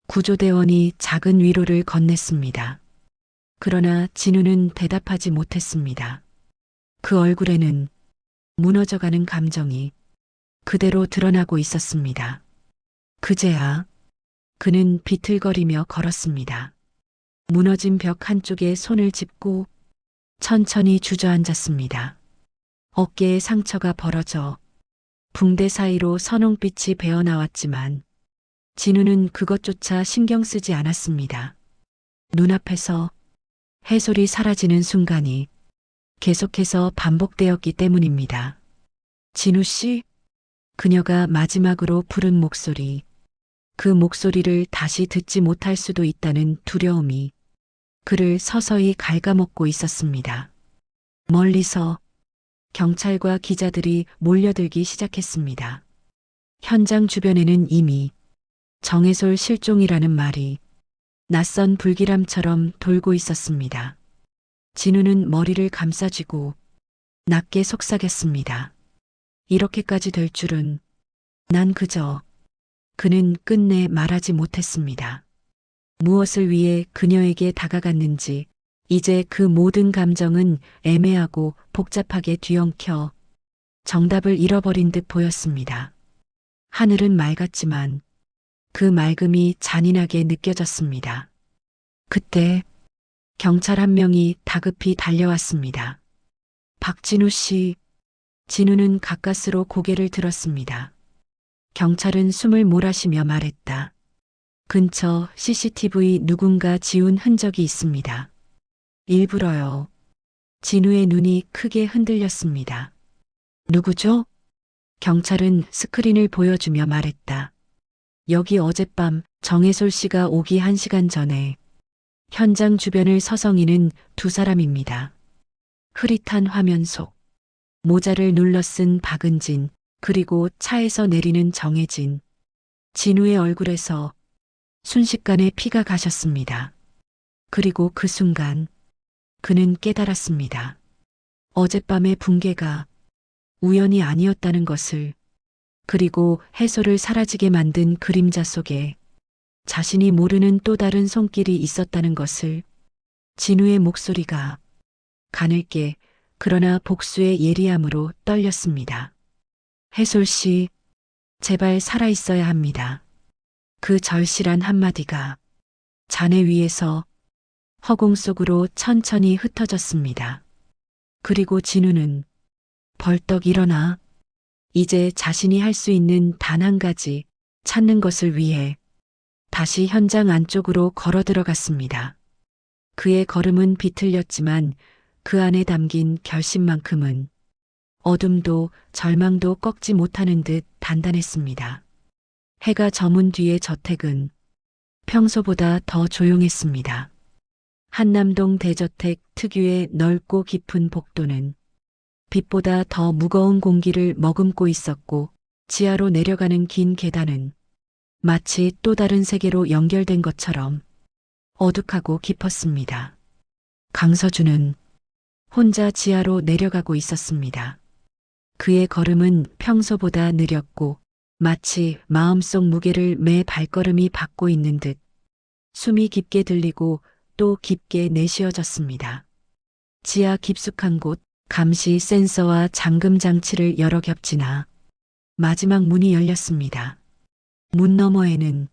구조대원이 작은 위로를 건넸습니다. 그러나 진우는 대답하지 못했습니다. 그 얼굴에는 무너져가는 감정이 그대로 드러나고 있었습니다. 그제야 그는 비틀거리며 걸었습니다. 무너진 벽 한쪽에 손을 짚고 천천히 주저앉았습니다. 어깨에 상처가 벌어져 붕대 사이로 선홍빛이 배어나왔지만 진우는 그것조차 신경 쓰지 않았습니다. 눈앞에서 해솔이 사라지는 순간이 계속해서 반복되었기 때문입니다. 진우 씨? 그녀가 마지막으로 부른 목소리, 그 목소리를 다시 듣지 못할 수도 있다는 두려움이 그를 서서히 갉아먹고 있었습니다. 멀리서 경찰과 기자들이 몰려들기 시작했습니다. 현장 주변에는 이미 정혜솔 실종이라는 말이 낯선 불길함처럼 돌고 있었습니다. 진우는 머리를 감싸쥐고 낮게 속삭였습니다. 이렇게까지 될 줄은 난 그저 그는 끝내 말하지 못했습니다. 무엇을 위해 그녀에게 다가갔는지 이제 그 모든 감정은 애매하고 복잡하게 뒤엉켜 정답을 잃어버린 듯 보였습니다. 하늘은 맑았지만 그 맑음이 잔인하게 느껴졌습니다. 그때 경찰 한 명이 다급히 달려왔습니다. 박진우 씨. 진우는 가까스로 고개를 들었습니다. 경찰은 숨을 몰아쉬며 말했다. 근처 CCTV 누군가 지운 흔적이 있습니다. 일부러요. 진우의 눈이 크게 흔들렸습니다. 누구죠? 경찰은 스크린을 보여주며 말했다. 여기 어젯밤 정혜솔 씨가 오기 1시간 전에 현장 주변을 서성이는 두 사람입니다. 흐릿한 화면 속 모자를 눌러 쓴 박은진, 그리고 차에서 내리는 정혜진. 진우의 얼굴에서 순식간에 피가 가셨습니다. 그리고 그 순간 그는 깨달았습니다. 어젯밤의 붕괴가 우연이 아니었다는 것을, 그리고 해솔을 사라지게 만든 그림자 속에 자신이 모르는 또 다른 손길이 있었다는 것을. 진우의 목소리가 가늘게 그러나 복수의 예리함으로 떨렸습니다. 해솔 씨, 제발 살아있어야 합니다. 그 절실한 한마디가 잔해 위에서 허공 속으로 천천히 흩어졌습니다. 그리고 진우는 벌떡 일어나 이제 자신이 할 수 있는 단 한 가지 찾는 것을 위해 다시 현장 안쪽으로 걸어 들어갔습니다. 그의 걸음은 비틀렸지만 그 안에 담긴 결심만큼은 어둠도 절망도 꺾지 못하는 듯 단단했습니다. 해가 저문 뒤의 저택은 평소보다 더 조용했습니다. 한남동 대저택 특유의 넓고 깊은 복도는 빛보다 더 무거운 공기를 머금고 있었고, 지하로 내려가는 긴 계단은 마치 또 다른 세계로 연결된 것처럼 어둑하고 깊었습니다. 강서준은 혼자 지하로 내려가고 있었습니다. 그의 걸음은 평소보다 느렸고 마치 마음속 무게를 매 발걸음이 받고 있는 듯 숨이 깊게 들리고 또 깊게 내쉬어졌습니다. 지하 깊숙한 곳, 감시 센서와 잠금 장치를 여러 겹 지나 마지막 문이 열렸습니다. 문 너머에는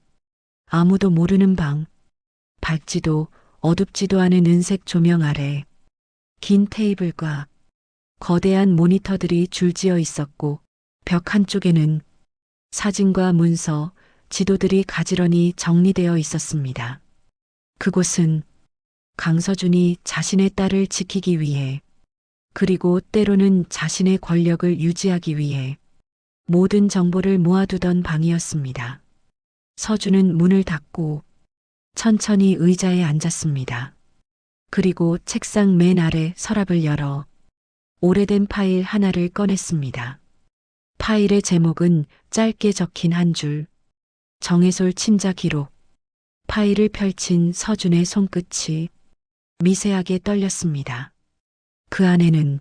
아무도 모르는 방, 밝지도 어둡지도 않은 은색 조명 아래 긴 테이블과 거대한 모니터들이 줄지어 있었고, 벽 한쪽에는 사진과 문서, 지도들이 가지런히 정리되어 있었습니다. 그곳은 강서준이 자신의 딸을 지키기 위해, 그리고 때로는 자신의 권력을 유지하기 위해 모든 정보를 모아두던 방이었습니다. 서준은 문을 닫고 천천히 의자에 앉았습니다. 그리고 책상 맨 아래 서랍을 열어 오래된 파일 하나를 꺼냈습니다. 파일의 제목은 짧게 적힌 한 줄, 정혜솔 친자 기록. 파일을 펼친 서준의 손끝이 미세하게 떨렸습니다. 그 안에는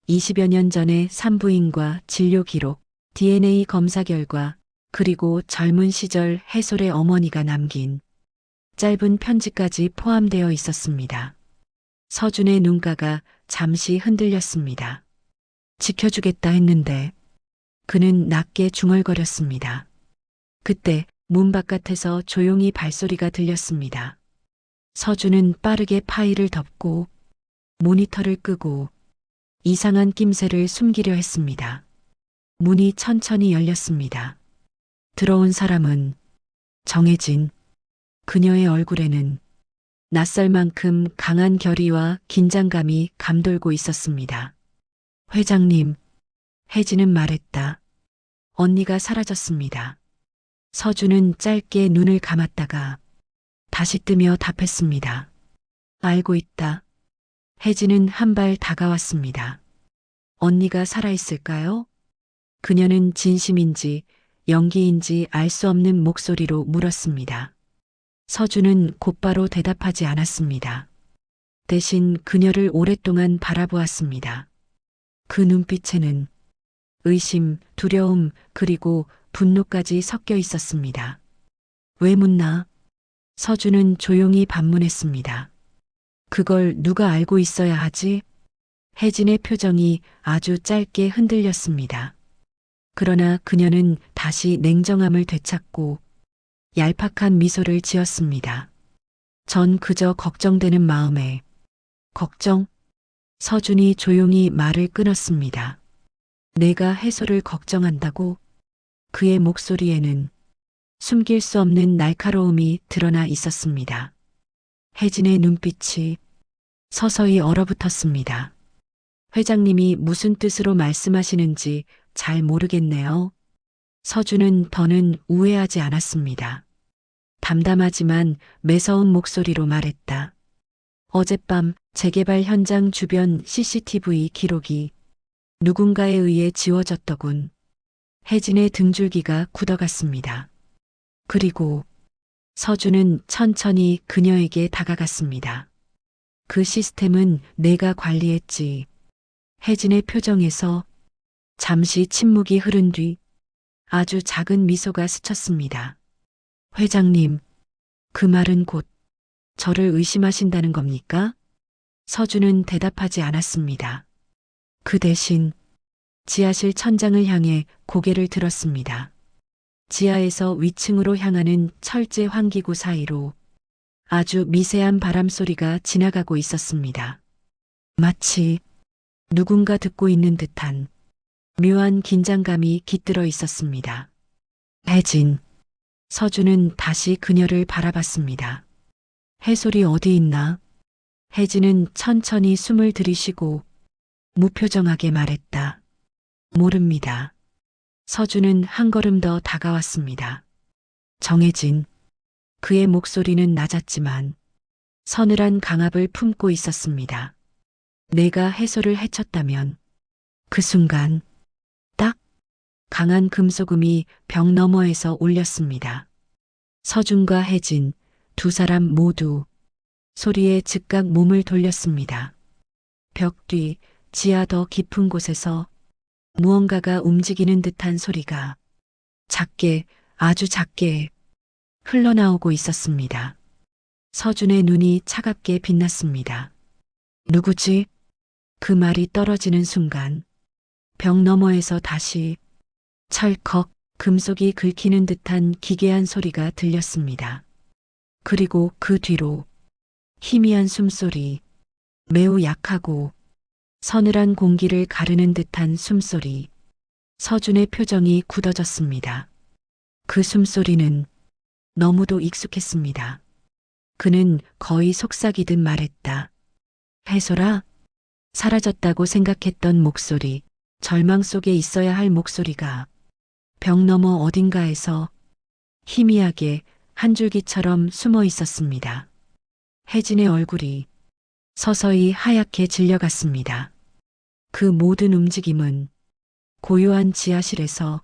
20여 년 전의 산부인과 진료 기록, DNA 검사 결과, 그리고 젊은 시절 해솔의 어머니가 남긴 짧은 편지까지 포함되어 있었습니다. 서준의 눈가가 잠시 흔들렸습니다. 지켜주겠다 했는데 그는 낮게 중얼거렸습니다. 그때 문 바깥에서 조용히 발소리가 들렸습니다. 서준은 빠르게 파일을 덮고 모니터를 끄고 이상한 낌새를 숨기려 했습니다. 문이 천천히 열렸습니다. 들어온 사람은 정혜진. 그녀의 얼굴에는 낯설 만큼 강한 결의와 긴장감이 감돌고 있었습니다. 회장님, 혜진은 말했다. 언니가 사라졌습니다. 서준은 짧게 눈을 감았다가 다시 뜨며 답했습니다. 알고 있다. 혜진은 한 발 다가왔습니다. 언니가 살아있을까요? 그녀는 진심인지 연기인지 알 수 없는 목소리로 물었습니다. 서준은 곧바로 대답하지 않았습니다. 대신 그녀를 오랫동안 바라보았습니다. 그 눈빛에는 의심, 두려움, 그리고 분노까지 섞여 있었습니다. 왜 묻나? 서준은 조용히 반문했습니다. 그걸 누가 알고 있어야 하지? 혜진의 표정이 아주 짧게 흔들렸습니다. 그러나 그녀는 다시 냉정함을 되찾고 얄팍한 미소를 지었습니다. 전 그저 걱정되는 마음에. 걱정? 서준이 조용히 말을 끊었습니다. 내가 해소를 걱정한다고? 그의 목소리에는 숨길 수 없는 날카로움이 드러나 있었습니다. 혜진의 눈빛이 서서히 얼어붙었습니다. 회장님이 무슨 뜻으로 말씀하시는지 잘 모르겠네요. 서준은 더는 우회하지 않았습니다. 담담하지만 매서운 목소리로 말했다. 어젯밤 재개발 현장 주변 CCTV 기록이 누군가에 의해 지워졌더군. 혜진의 등줄기가 굳어갔습니다. 그리고 서준은 천천히 그녀에게 다가갔습니다. 그 시스템은 내가 관리했지. 혜진의 표정에서 잠시 침묵이 흐른 뒤 아주 작은 미소가 스쳤습니다. 회장님, 그 말은 곧 저를 의심하신다는 겁니까? 서준은 대답하지 않았습니다. 그 대신 지하실 천장을 향해 고개를 들었습니다. 지하에서 위층으로 향하는 철제 환기구 사이로 아주 미세한 바람 소리가 지나가고 있었습니다. 마치 누군가 듣고 있는 듯한 묘한 긴장감이 깃들어 있었습니다. 혜진. 서준은 다시 그녀를 바라봤습니다. 해솔이 어디 있나? 혜진은 천천히 숨을 들이쉬고 무표정하게 말했다. 모릅니다. 서준은 한 걸음 더 다가왔습니다. 정혜진. 그의 목소리는 낮았지만 서늘한 강압을 품고 있었습니다. 내가 해솔을 해쳤다면 그 순간 딱 강한 금속음이 벽 너머에서 울렸습니다. 서준과 혜진 두 사람 모두 소리에 즉각 몸을 돌렸습니다. 벽 뒤 지하 더 깊은 곳에서 무언가가 움직이는 듯한 소리가 작게 아주 작게 흘러나오고 있었습니다. 서준의 눈이 차갑게 빛났습니다. 누구지? 그 말이 떨어지는 순간 벽 너머에서 다시 철컥 금속이 긁히는 듯한 기괴한 소리가 들렸습니다. 그리고 그 뒤로 희미한 숨소리, 매우 약하고 서늘한 공기를 가르는 듯한 숨소리. 서준의 표정이 굳어졌습니다. 그 숨소리는 너무도 익숙했습니다. 그는 거의 속삭이듯 말했다. 해솔아? 사라졌다고 생각했던 목소리, 절망 속에 있어야 할 목소리가 벽 너머 어딘가에서 희미하게 한 줄기처럼 숨어 있었습니다. 혜진의 얼굴이 서서히 하얗게 질려갔습니다. 그 모든 움직임은 고요한 지하실에서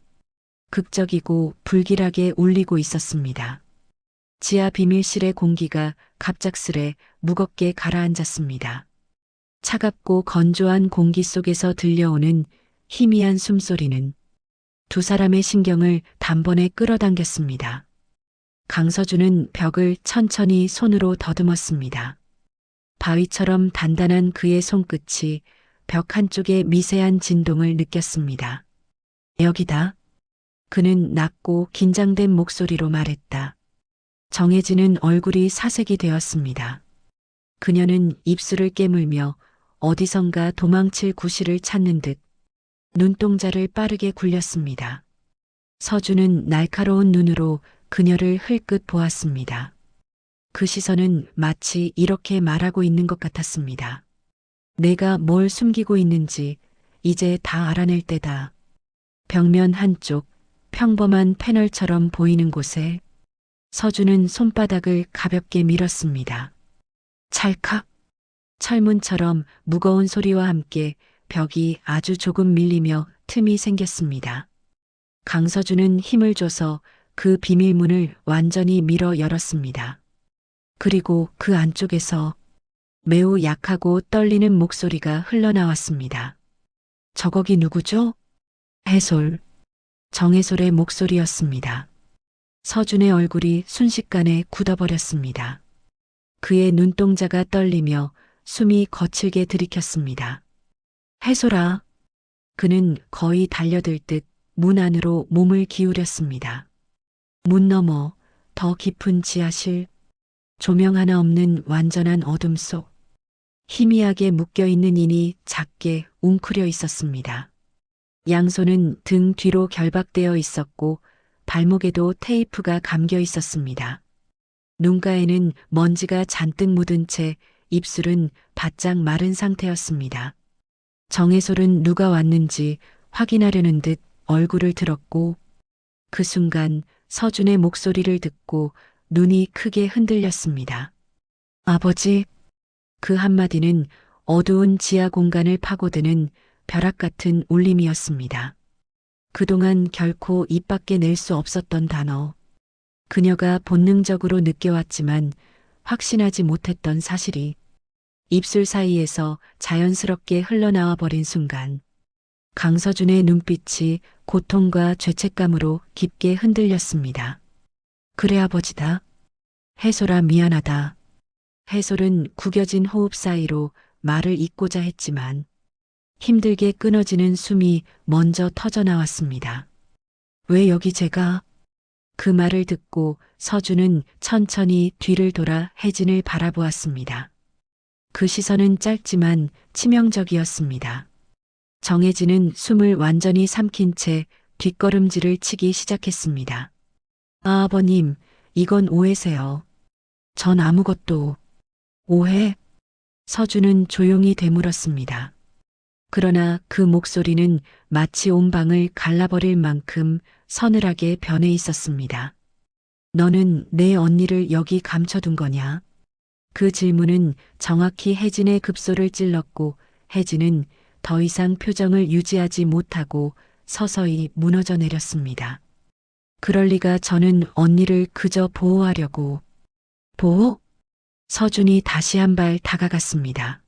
극적이고 불길하게 울리고 있었습니다. 지하 비밀실의 공기가 갑작스레 무겁게 가라앉았습니다. 차갑고 건조한 공기 속에서 들려오는 희미한 숨소리는 두 사람의 신경을 단번에 끌어당겼습니다. 강서준은 벽을 천천히 손으로 더듬었습니다. 바위처럼 단단한 그의 손끝이 벽 한쪽의 미세한 진동을 느꼈습니다. 여기다. 그는 낮고 긴장된 목소리로 말했다. 정혜진은 얼굴이 사색이 되었습니다. 그녀는 입술을 깨물며 어디선가 도망칠 구실을 찾는 듯 눈동자를 빠르게 굴렸습니다. 서준은 날카로운 눈으로 그녀를 흘끗 보았습니다. 그 시선은 마치 이렇게 말하고 있는 것 같았습니다. 내가 뭘 숨기고 있는지 이제 다 알아낼 때다. 벽면 한쪽 평범한 패널처럼 보이는 곳에 서준은 손바닥을 가볍게 밀었습니다. 찰칵! 철문처럼 무거운 소리와 함께 벽이 아주 조금 밀리며 틈이 생겼습니다. 강서준은 힘을 줘서 그 비밀문을 완전히 밀어 열었습니다. 그리고 그 안쪽에서 매우 약하고 떨리는 목소리가 흘러나왔습니다. 저거기 누구죠? 해솔. 정해솔의 목소리였습니다. 서준의 얼굴이 순식간에 굳어버렸습니다. 그의 눈동자가 떨리며 숨이 거칠게 들이켰습니다. 해솔아. 그는 거의 달려들 듯 문 안으로 몸을 기울였습니다. 문 너머 더 깊은 지하실, 조명 하나 없는 완전한 어둠 속 희미하게 묶여있는 인이 작게 웅크려 있었습니다. 양손은 등 뒤로 결박되어 있었고 발목에도 테이프가 감겨 있었습니다. 눈가에는 먼지가 잔뜩 묻은 채 입술은 바짝 마른 상태였습니다. 정해솔은 누가 왔는지 확인하려는 듯 얼굴을 들었고 그 순간 서준의 목소리를 듣고 눈이 크게 흔들렸습니다. 아버지. 그 한마디는 어두운 지하 공간을 파고드는 벼락 같은 울림이었습니다. 그동안 결코 입 밖에 낼 수 없었던 단어. 그녀가 본능적으로 느껴왔지만 확신하지 못했던 사실이 입술 사이에서 자연스럽게 흘러나와 버린 순간 강서준의 눈빛이 고통과 죄책감으로 깊게 흔들렸습니다. 그래 아버지다. 해솔아 미안하다. 해솔은 구겨진 호흡 사이로 말을 잇고자 했지만 힘들게 끊어지는 숨이 먼저 터져나왔습니다. 왜 여기 제가? 그 말을 듣고 서준은 천천히 뒤를 돌아 혜진을 바라보았습니다. 그 시선은 짧지만 치명적이었습니다. 정혜진은 숨을 완전히 삼킨 채 뒷걸음질을 치기 시작했습니다. 아, 아버님, 이건 오해세요. 전 아무것도. 오해? 서준은 조용히 되물었습니다. 그러나 그 목소리는 마치 온 방을 갈라버릴 만큼 서늘하게 변해 있었습니다. 너는 내 언니를 여기 감춰둔 거냐? 그 질문은 정확히 혜진의 급소를 찔렀고 혜진은 더 이상 표정을 유지하지 못하고 서서히 무너져 내렸습니다. 그럴 리가 저는 언니를 그저 보호하려고. 보호? 서준이 다시 한 발 다가갔습니다.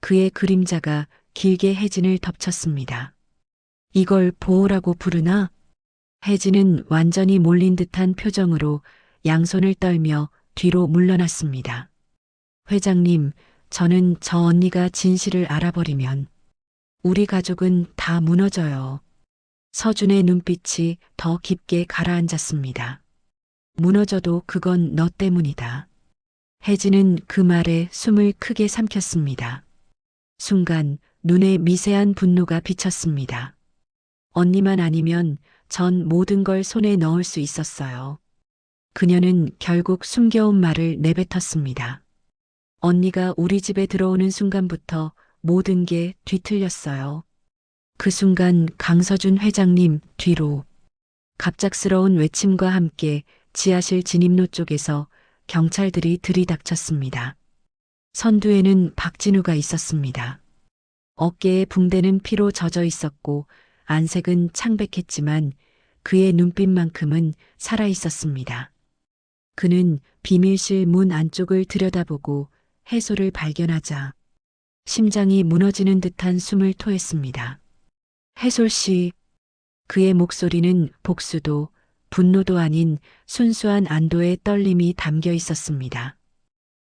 그의 그림자가 길게 혜진을 덮쳤습니다. 이걸 보호라고 부르나? 혜진은 완전히 몰린 듯한 표정으로 양손을 떨며 뒤로 물러났습니다. 회장님, 저는 저 언니가 진실을 알아버리면 우리 가족은 다 무너져요. 서준의 눈빛이 더 깊게 가라앉았습니다. 무너져도 그건 너 때문이다. 혜진은 그 말에 숨을 크게 삼켰습니다. 순간 눈에 미세한 분노가 비쳤습니다. 언니만 아니면 전 모든 걸 손에 넣을 수 있었어요. 그녀는 결국 숨겨온 말을 내뱉었습니다. 언니가 우리 집에 들어오는 순간부터 모든 게 뒤틀렸어요. 그 순간 강서준 회장님 뒤로 갑작스러운 외침과 함께 지하실 진입로 쪽에서 경찰들이 들이닥쳤습니다. 선두에는 박진우가 있었습니다. 어깨에 붕대는 피로 젖어 있었고 안색은 창백했지만 그의 눈빛만큼은 살아 있었습니다. 그는 비밀실 문 안쪽을 들여다보고 해솔을 발견하자 심장이 무너지는 듯한 숨을 토했습니다. 해솔 씨. 그의 목소리는 복수도 분노도 아닌 순수한 안도의 떨림이 담겨 있었습니다.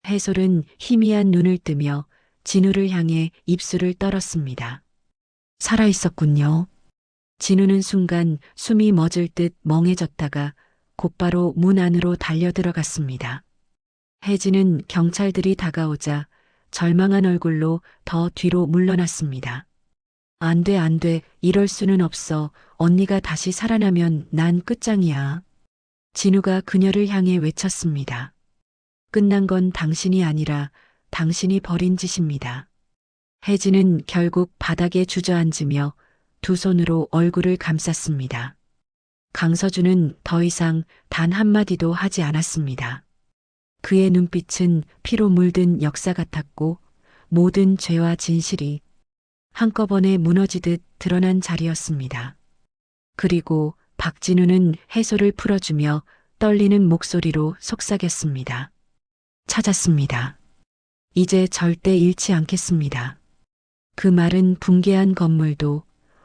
해솔은 희미한 눈을 뜨며 진우를 향해 입술을 떨었습니다. 살아있었군요. 진우는 순간 숨이 멎을 듯 멍해졌다가 곧바로 문 안으로 달려들어갔습니다. 혜진은 경찰들이 다가오자 절망한 얼굴로 더 뒤로 물러났습니다. 안 돼, 안 돼. 이럴 수는 없어. 언니가 다시 살아나면 난 끝장이야. 진우가 그녀를 향해 외쳤습니다. 끝난 건 당신이 아니라 당신이 벌인 짓입니다. 혜진은 결국 바닥에 주저앉으며 두 손으로 얼굴을 감쌌습니다. 강서준은 더 이상 단 한마디도 하지 않았습니다. 그의 눈빛은 피로 물든 역사 같았고 모든 죄와 진실이 한꺼번에 무너지듯 드러난 자리였습니다. 그리고 박진우는 해소를 풀어주며 떨리는 목소리로 속삭였습니다. 찾았습니다. 이제 절대 잃지 않겠습니다. 그 말은 붕괴한 건물도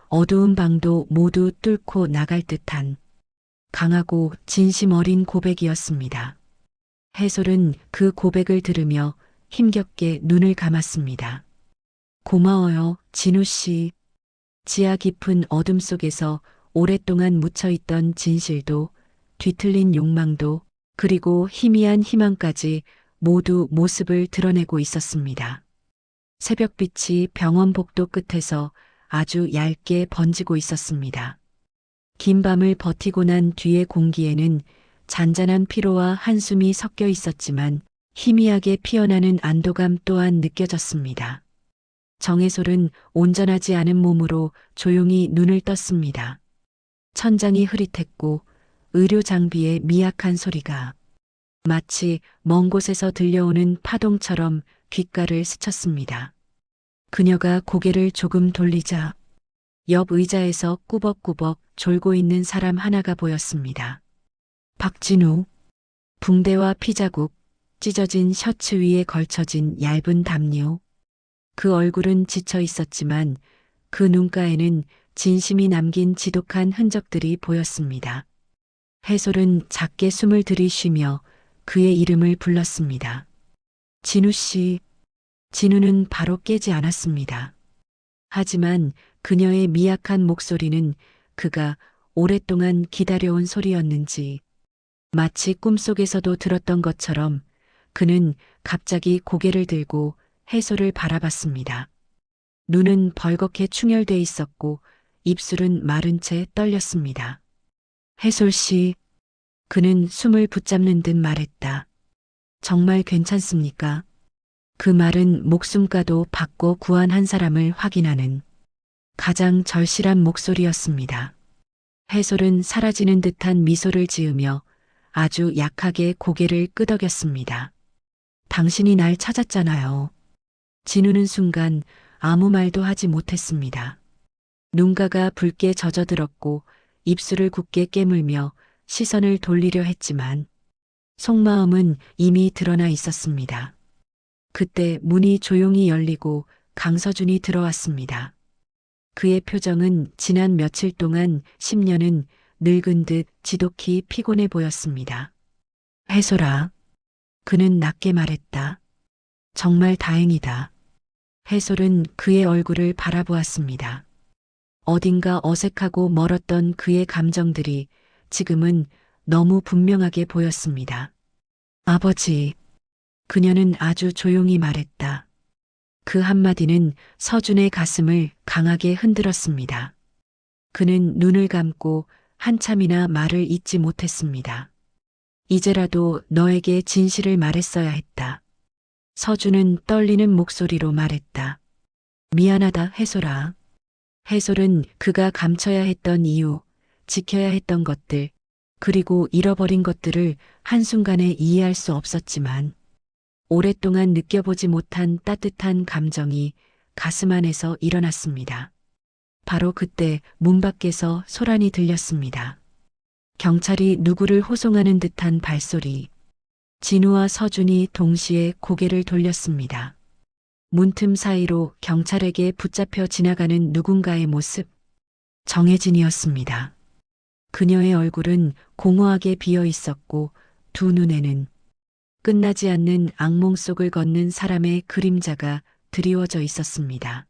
어두운 방도 모두 뚫고 나갈 듯한 강하고 진심 어린 고백이었습니다. 해솔은 그 고백을 들으며 힘겹게 눈을 감았습니다. 고마워요, 진우 씨. 지하 깊은 어둠 속에서 오랫동안 묻혀있던 진실도 뒤틀린 욕망도 그리고 희미한 희망까지 모두 모습을 드러내고 있었습니다. 새벽빛이 병원 복도 끝에서 아주 얇게 번지고 있었습니다. 긴 밤을 버티고 난 뒤의 공기에는 잔잔한 피로와 한숨이 섞여 있었지만 희미하게 피어나는 안도감 또한 느껴졌습니다. 정혜솔은 온전하지 않은 몸으로 조용히 눈을 떴습니다. 천장이 흐릿했고 의료 장비의 미약한 소리가 마치 먼 곳에서 들려오는 파동처럼 귓가를 스쳤습니다. 그녀가 고개를 조금 돌리자 옆 의자에서 꾸벅꾸벅 졸고 있는 사람 하나가 보였습니다. 박진우. 붕대와 피자국, 찢어진 셔츠 위에 걸쳐진 얇은 담요. 그 얼굴은 지쳐 있었지만 그 눈가에는 진심이 남긴 지독한 흔적들이 보였습니다. 해솔은 작게 숨을 들이쉬며 그의 이름을 불렀습니다. 진우 씨. 진우는 바로 깨지 않았습니다. 하지만 그녀의 미약한 목소리는 그가 오랫동안 기다려온 소리였는지 마치 꿈속에서도 들었던 것처럼 그는 갑자기 고개를 들고 해솔을 바라봤습니다. 눈은 벌겋게 충혈돼 있었고 입술은 마른 채 떨렸습니다. 해솔 씨. 그는 숨을 붙잡는 듯 말했다. 정말 괜찮습니까? 그 말은 목숨과도 받고 구한 한 사람을 확인하는 가장 절실한 목소리였습니다. 해솔은 사라지는 듯한 미소를 지으며 아주 약하게 고개를 끄덕였습니다. 당신이 날 찾았잖아요. 진우는 순간 아무 말도 하지 못했습니다. 눈가가 붉게 젖어들었고 입술을 굳게 깨물며 시선을 돌리려 했지만 속마음은 이미 드러나 있었습니다. 그때 문이 조용히 열리고 강서준이 들어왔습니다. 그의 표정은 지난 며칠 동안 10년은 늙은 듯 지독히 피곤해 보였습니다. 해솔아. 그는 낮게 말했다. 정말 다행이다. 해솔은 그의 얼굴을 바라보았습니다. 어딘가 어색하고 멀었던 그의 감정들이 지금은 너무 분명하게 보였습니다. 아버지. 그녀는 아주 조용히 말했다. 그 한마디는 서준의 가슴을 강하게 흔들었습니다. 그는 눈을 감고 한참이나 말을 잇지 못했습니다. 이제라도 너에게 진실을 말했어야 했다. 서준은 떨리는 목소리로 말했다. 미안하다, 해솔아. 해솔은 그가 감춰야 했던 이유, 지켜야 했던 것들, 그리고 잃어버린 것들을 한순간에 이해할 수 없었지만 오랫동안 느껴보지 못한 따뜻한 감정이 가슴 안에서 일어났습니다. 바로 그때 문 밖에서 소란이 들렸습니다. 경찰이 누구를 호송하는 듯한 발소리. 진우와 서준이 동시에 고개를 돌렸습니다. 문틈 사이로 경찰에게 붙잡혀 지나가는 누군가의 모습. 정혜진이었습니다. 그녀의 얼굴은 공허하게 비어 있었고 두 눈에는 끝나지 않는 악몽 속을 걷는 사람의 그림자가 드리워져 있었습니다.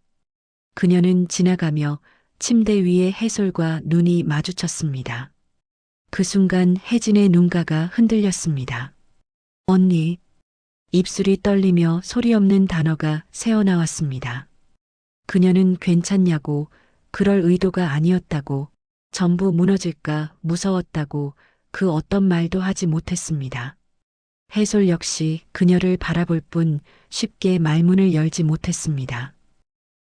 그녀는 지나가며 침대 위에 해솔과 눈이 마주쳤습니다. 그 순간 혜진의 눈가가 흔들렸습니다. 언니. 입술이 떨리며 소리 없는 단어가 새어나왔습니다. 그녀는 괜찮냐고, 그럴 의도가 아니었다고, 전부 무너질까 무서웠다고 그 어떤 말도 하지 못했습니다. 해솔 역시 그녀를 바라볼 뿐 쉽게 말문을 열지 못했습니다.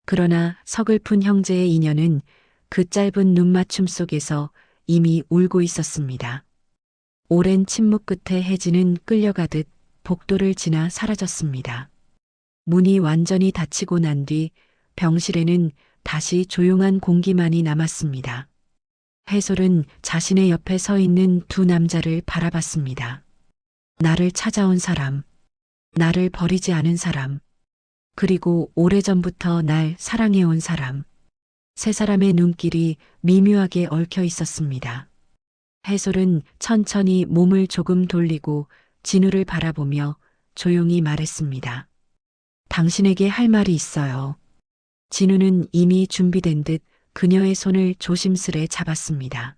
그러나 서글픈 형제의 인연은 그 짧은 눈맞춤 속에서 이미 울고 있었습니다. 오랜 침묵 끝에 혜진은 끌려가듯 복도를 지나 사라졌습니다. 문이 완전히 닫히고 난 뒤 병실에는 다시 조용한 공기만이 남았습니다. 해솔은 자신의 옆에 서 있는 두 남자를 바라봤습니다. 나를 찾아온 사람, 나를 버리지 않은 사람, 그리고 오래전부터 날 사랑해온 사람. 세 사람의 눈길이 미묘하게 얽혀 있었습니다. 해솔은 천천히 몸을 조금 돌리고 진우를 바라보며 조용히 말했습니다. 당신에게 할 말이 있어요. 진우는 이미 준비된 듯 그녀의 손을 조심스레 잡았습니다.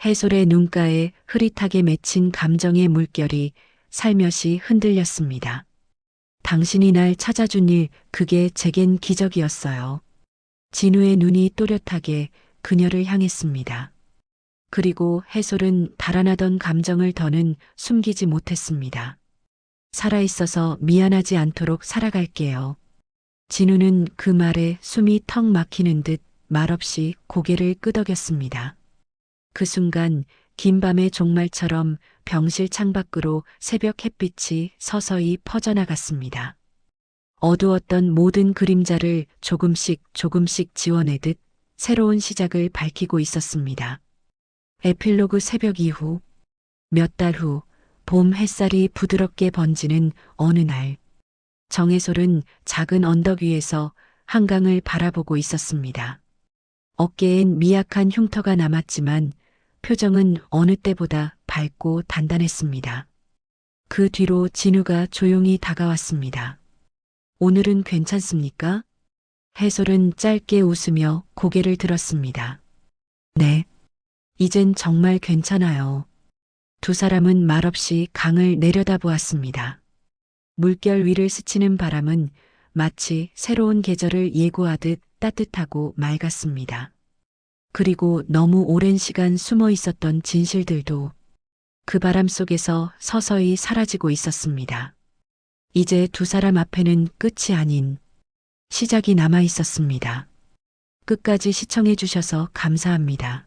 해솔의 눈가에 흐릿하게 맺힌 감정의 물결이 살며시 흔들렸습니다. 당신이 날 찾아준 일, 그게 제겐 기적이었어요. 진우의 눈이 또렷하게 그녀를 향했습니다. 그리고 해솔은 달아나던 감정을 더는 숨기지 못했습니다. 살아있어서 미안하지 않도록 살아갈게요. 진우는 그 말에 숨이 턱 막히는 듯 말없이 고개를 끄덕였습니다. 그 순간 긴 밤의 종말처럼 병실 창밖으로 새벽 햇빛이 서서히 퍼져나갔습니다. 어두웠던 모든 그림자를 조금씩 조금씩 지워내듯 새로운 시작을 밝히고 있었습니다. 에필로그 새벽 이후, 몇 달 후, 봄 햇살이 부드럽게 번지는 어느 날, 정해솔은 작은 언덕 위에서 한강을 바라보고 있었습니다. 어깨엔 미약한 흉터가 남았지만 표정은 어느 때보다 밝고 단단했습니다. 그 뒤로 진우가 조용히 다가왔습니다. 오늘은 괜찮습니까? 해솔은 짧게 웃으며 고개를 들었습니다. 네. 이젠 정말 괜찮아요. 두 사람은 말없이 강을 내려다보았습니다. 물결 위를 스치는 바람은 마치 새로운 계절을 예고하듯 따뜻하고 맑았습니다. 그리고 너무 오랜 시간 숨어 있었던 진실들도 그 바람 속에서 서서히 사라지고 있었습니다. 이제 두 사람 앞에는 끝이 아닌 시작이 남아 있었습니다. 끝까지 시청해 주셔서 감사합니다.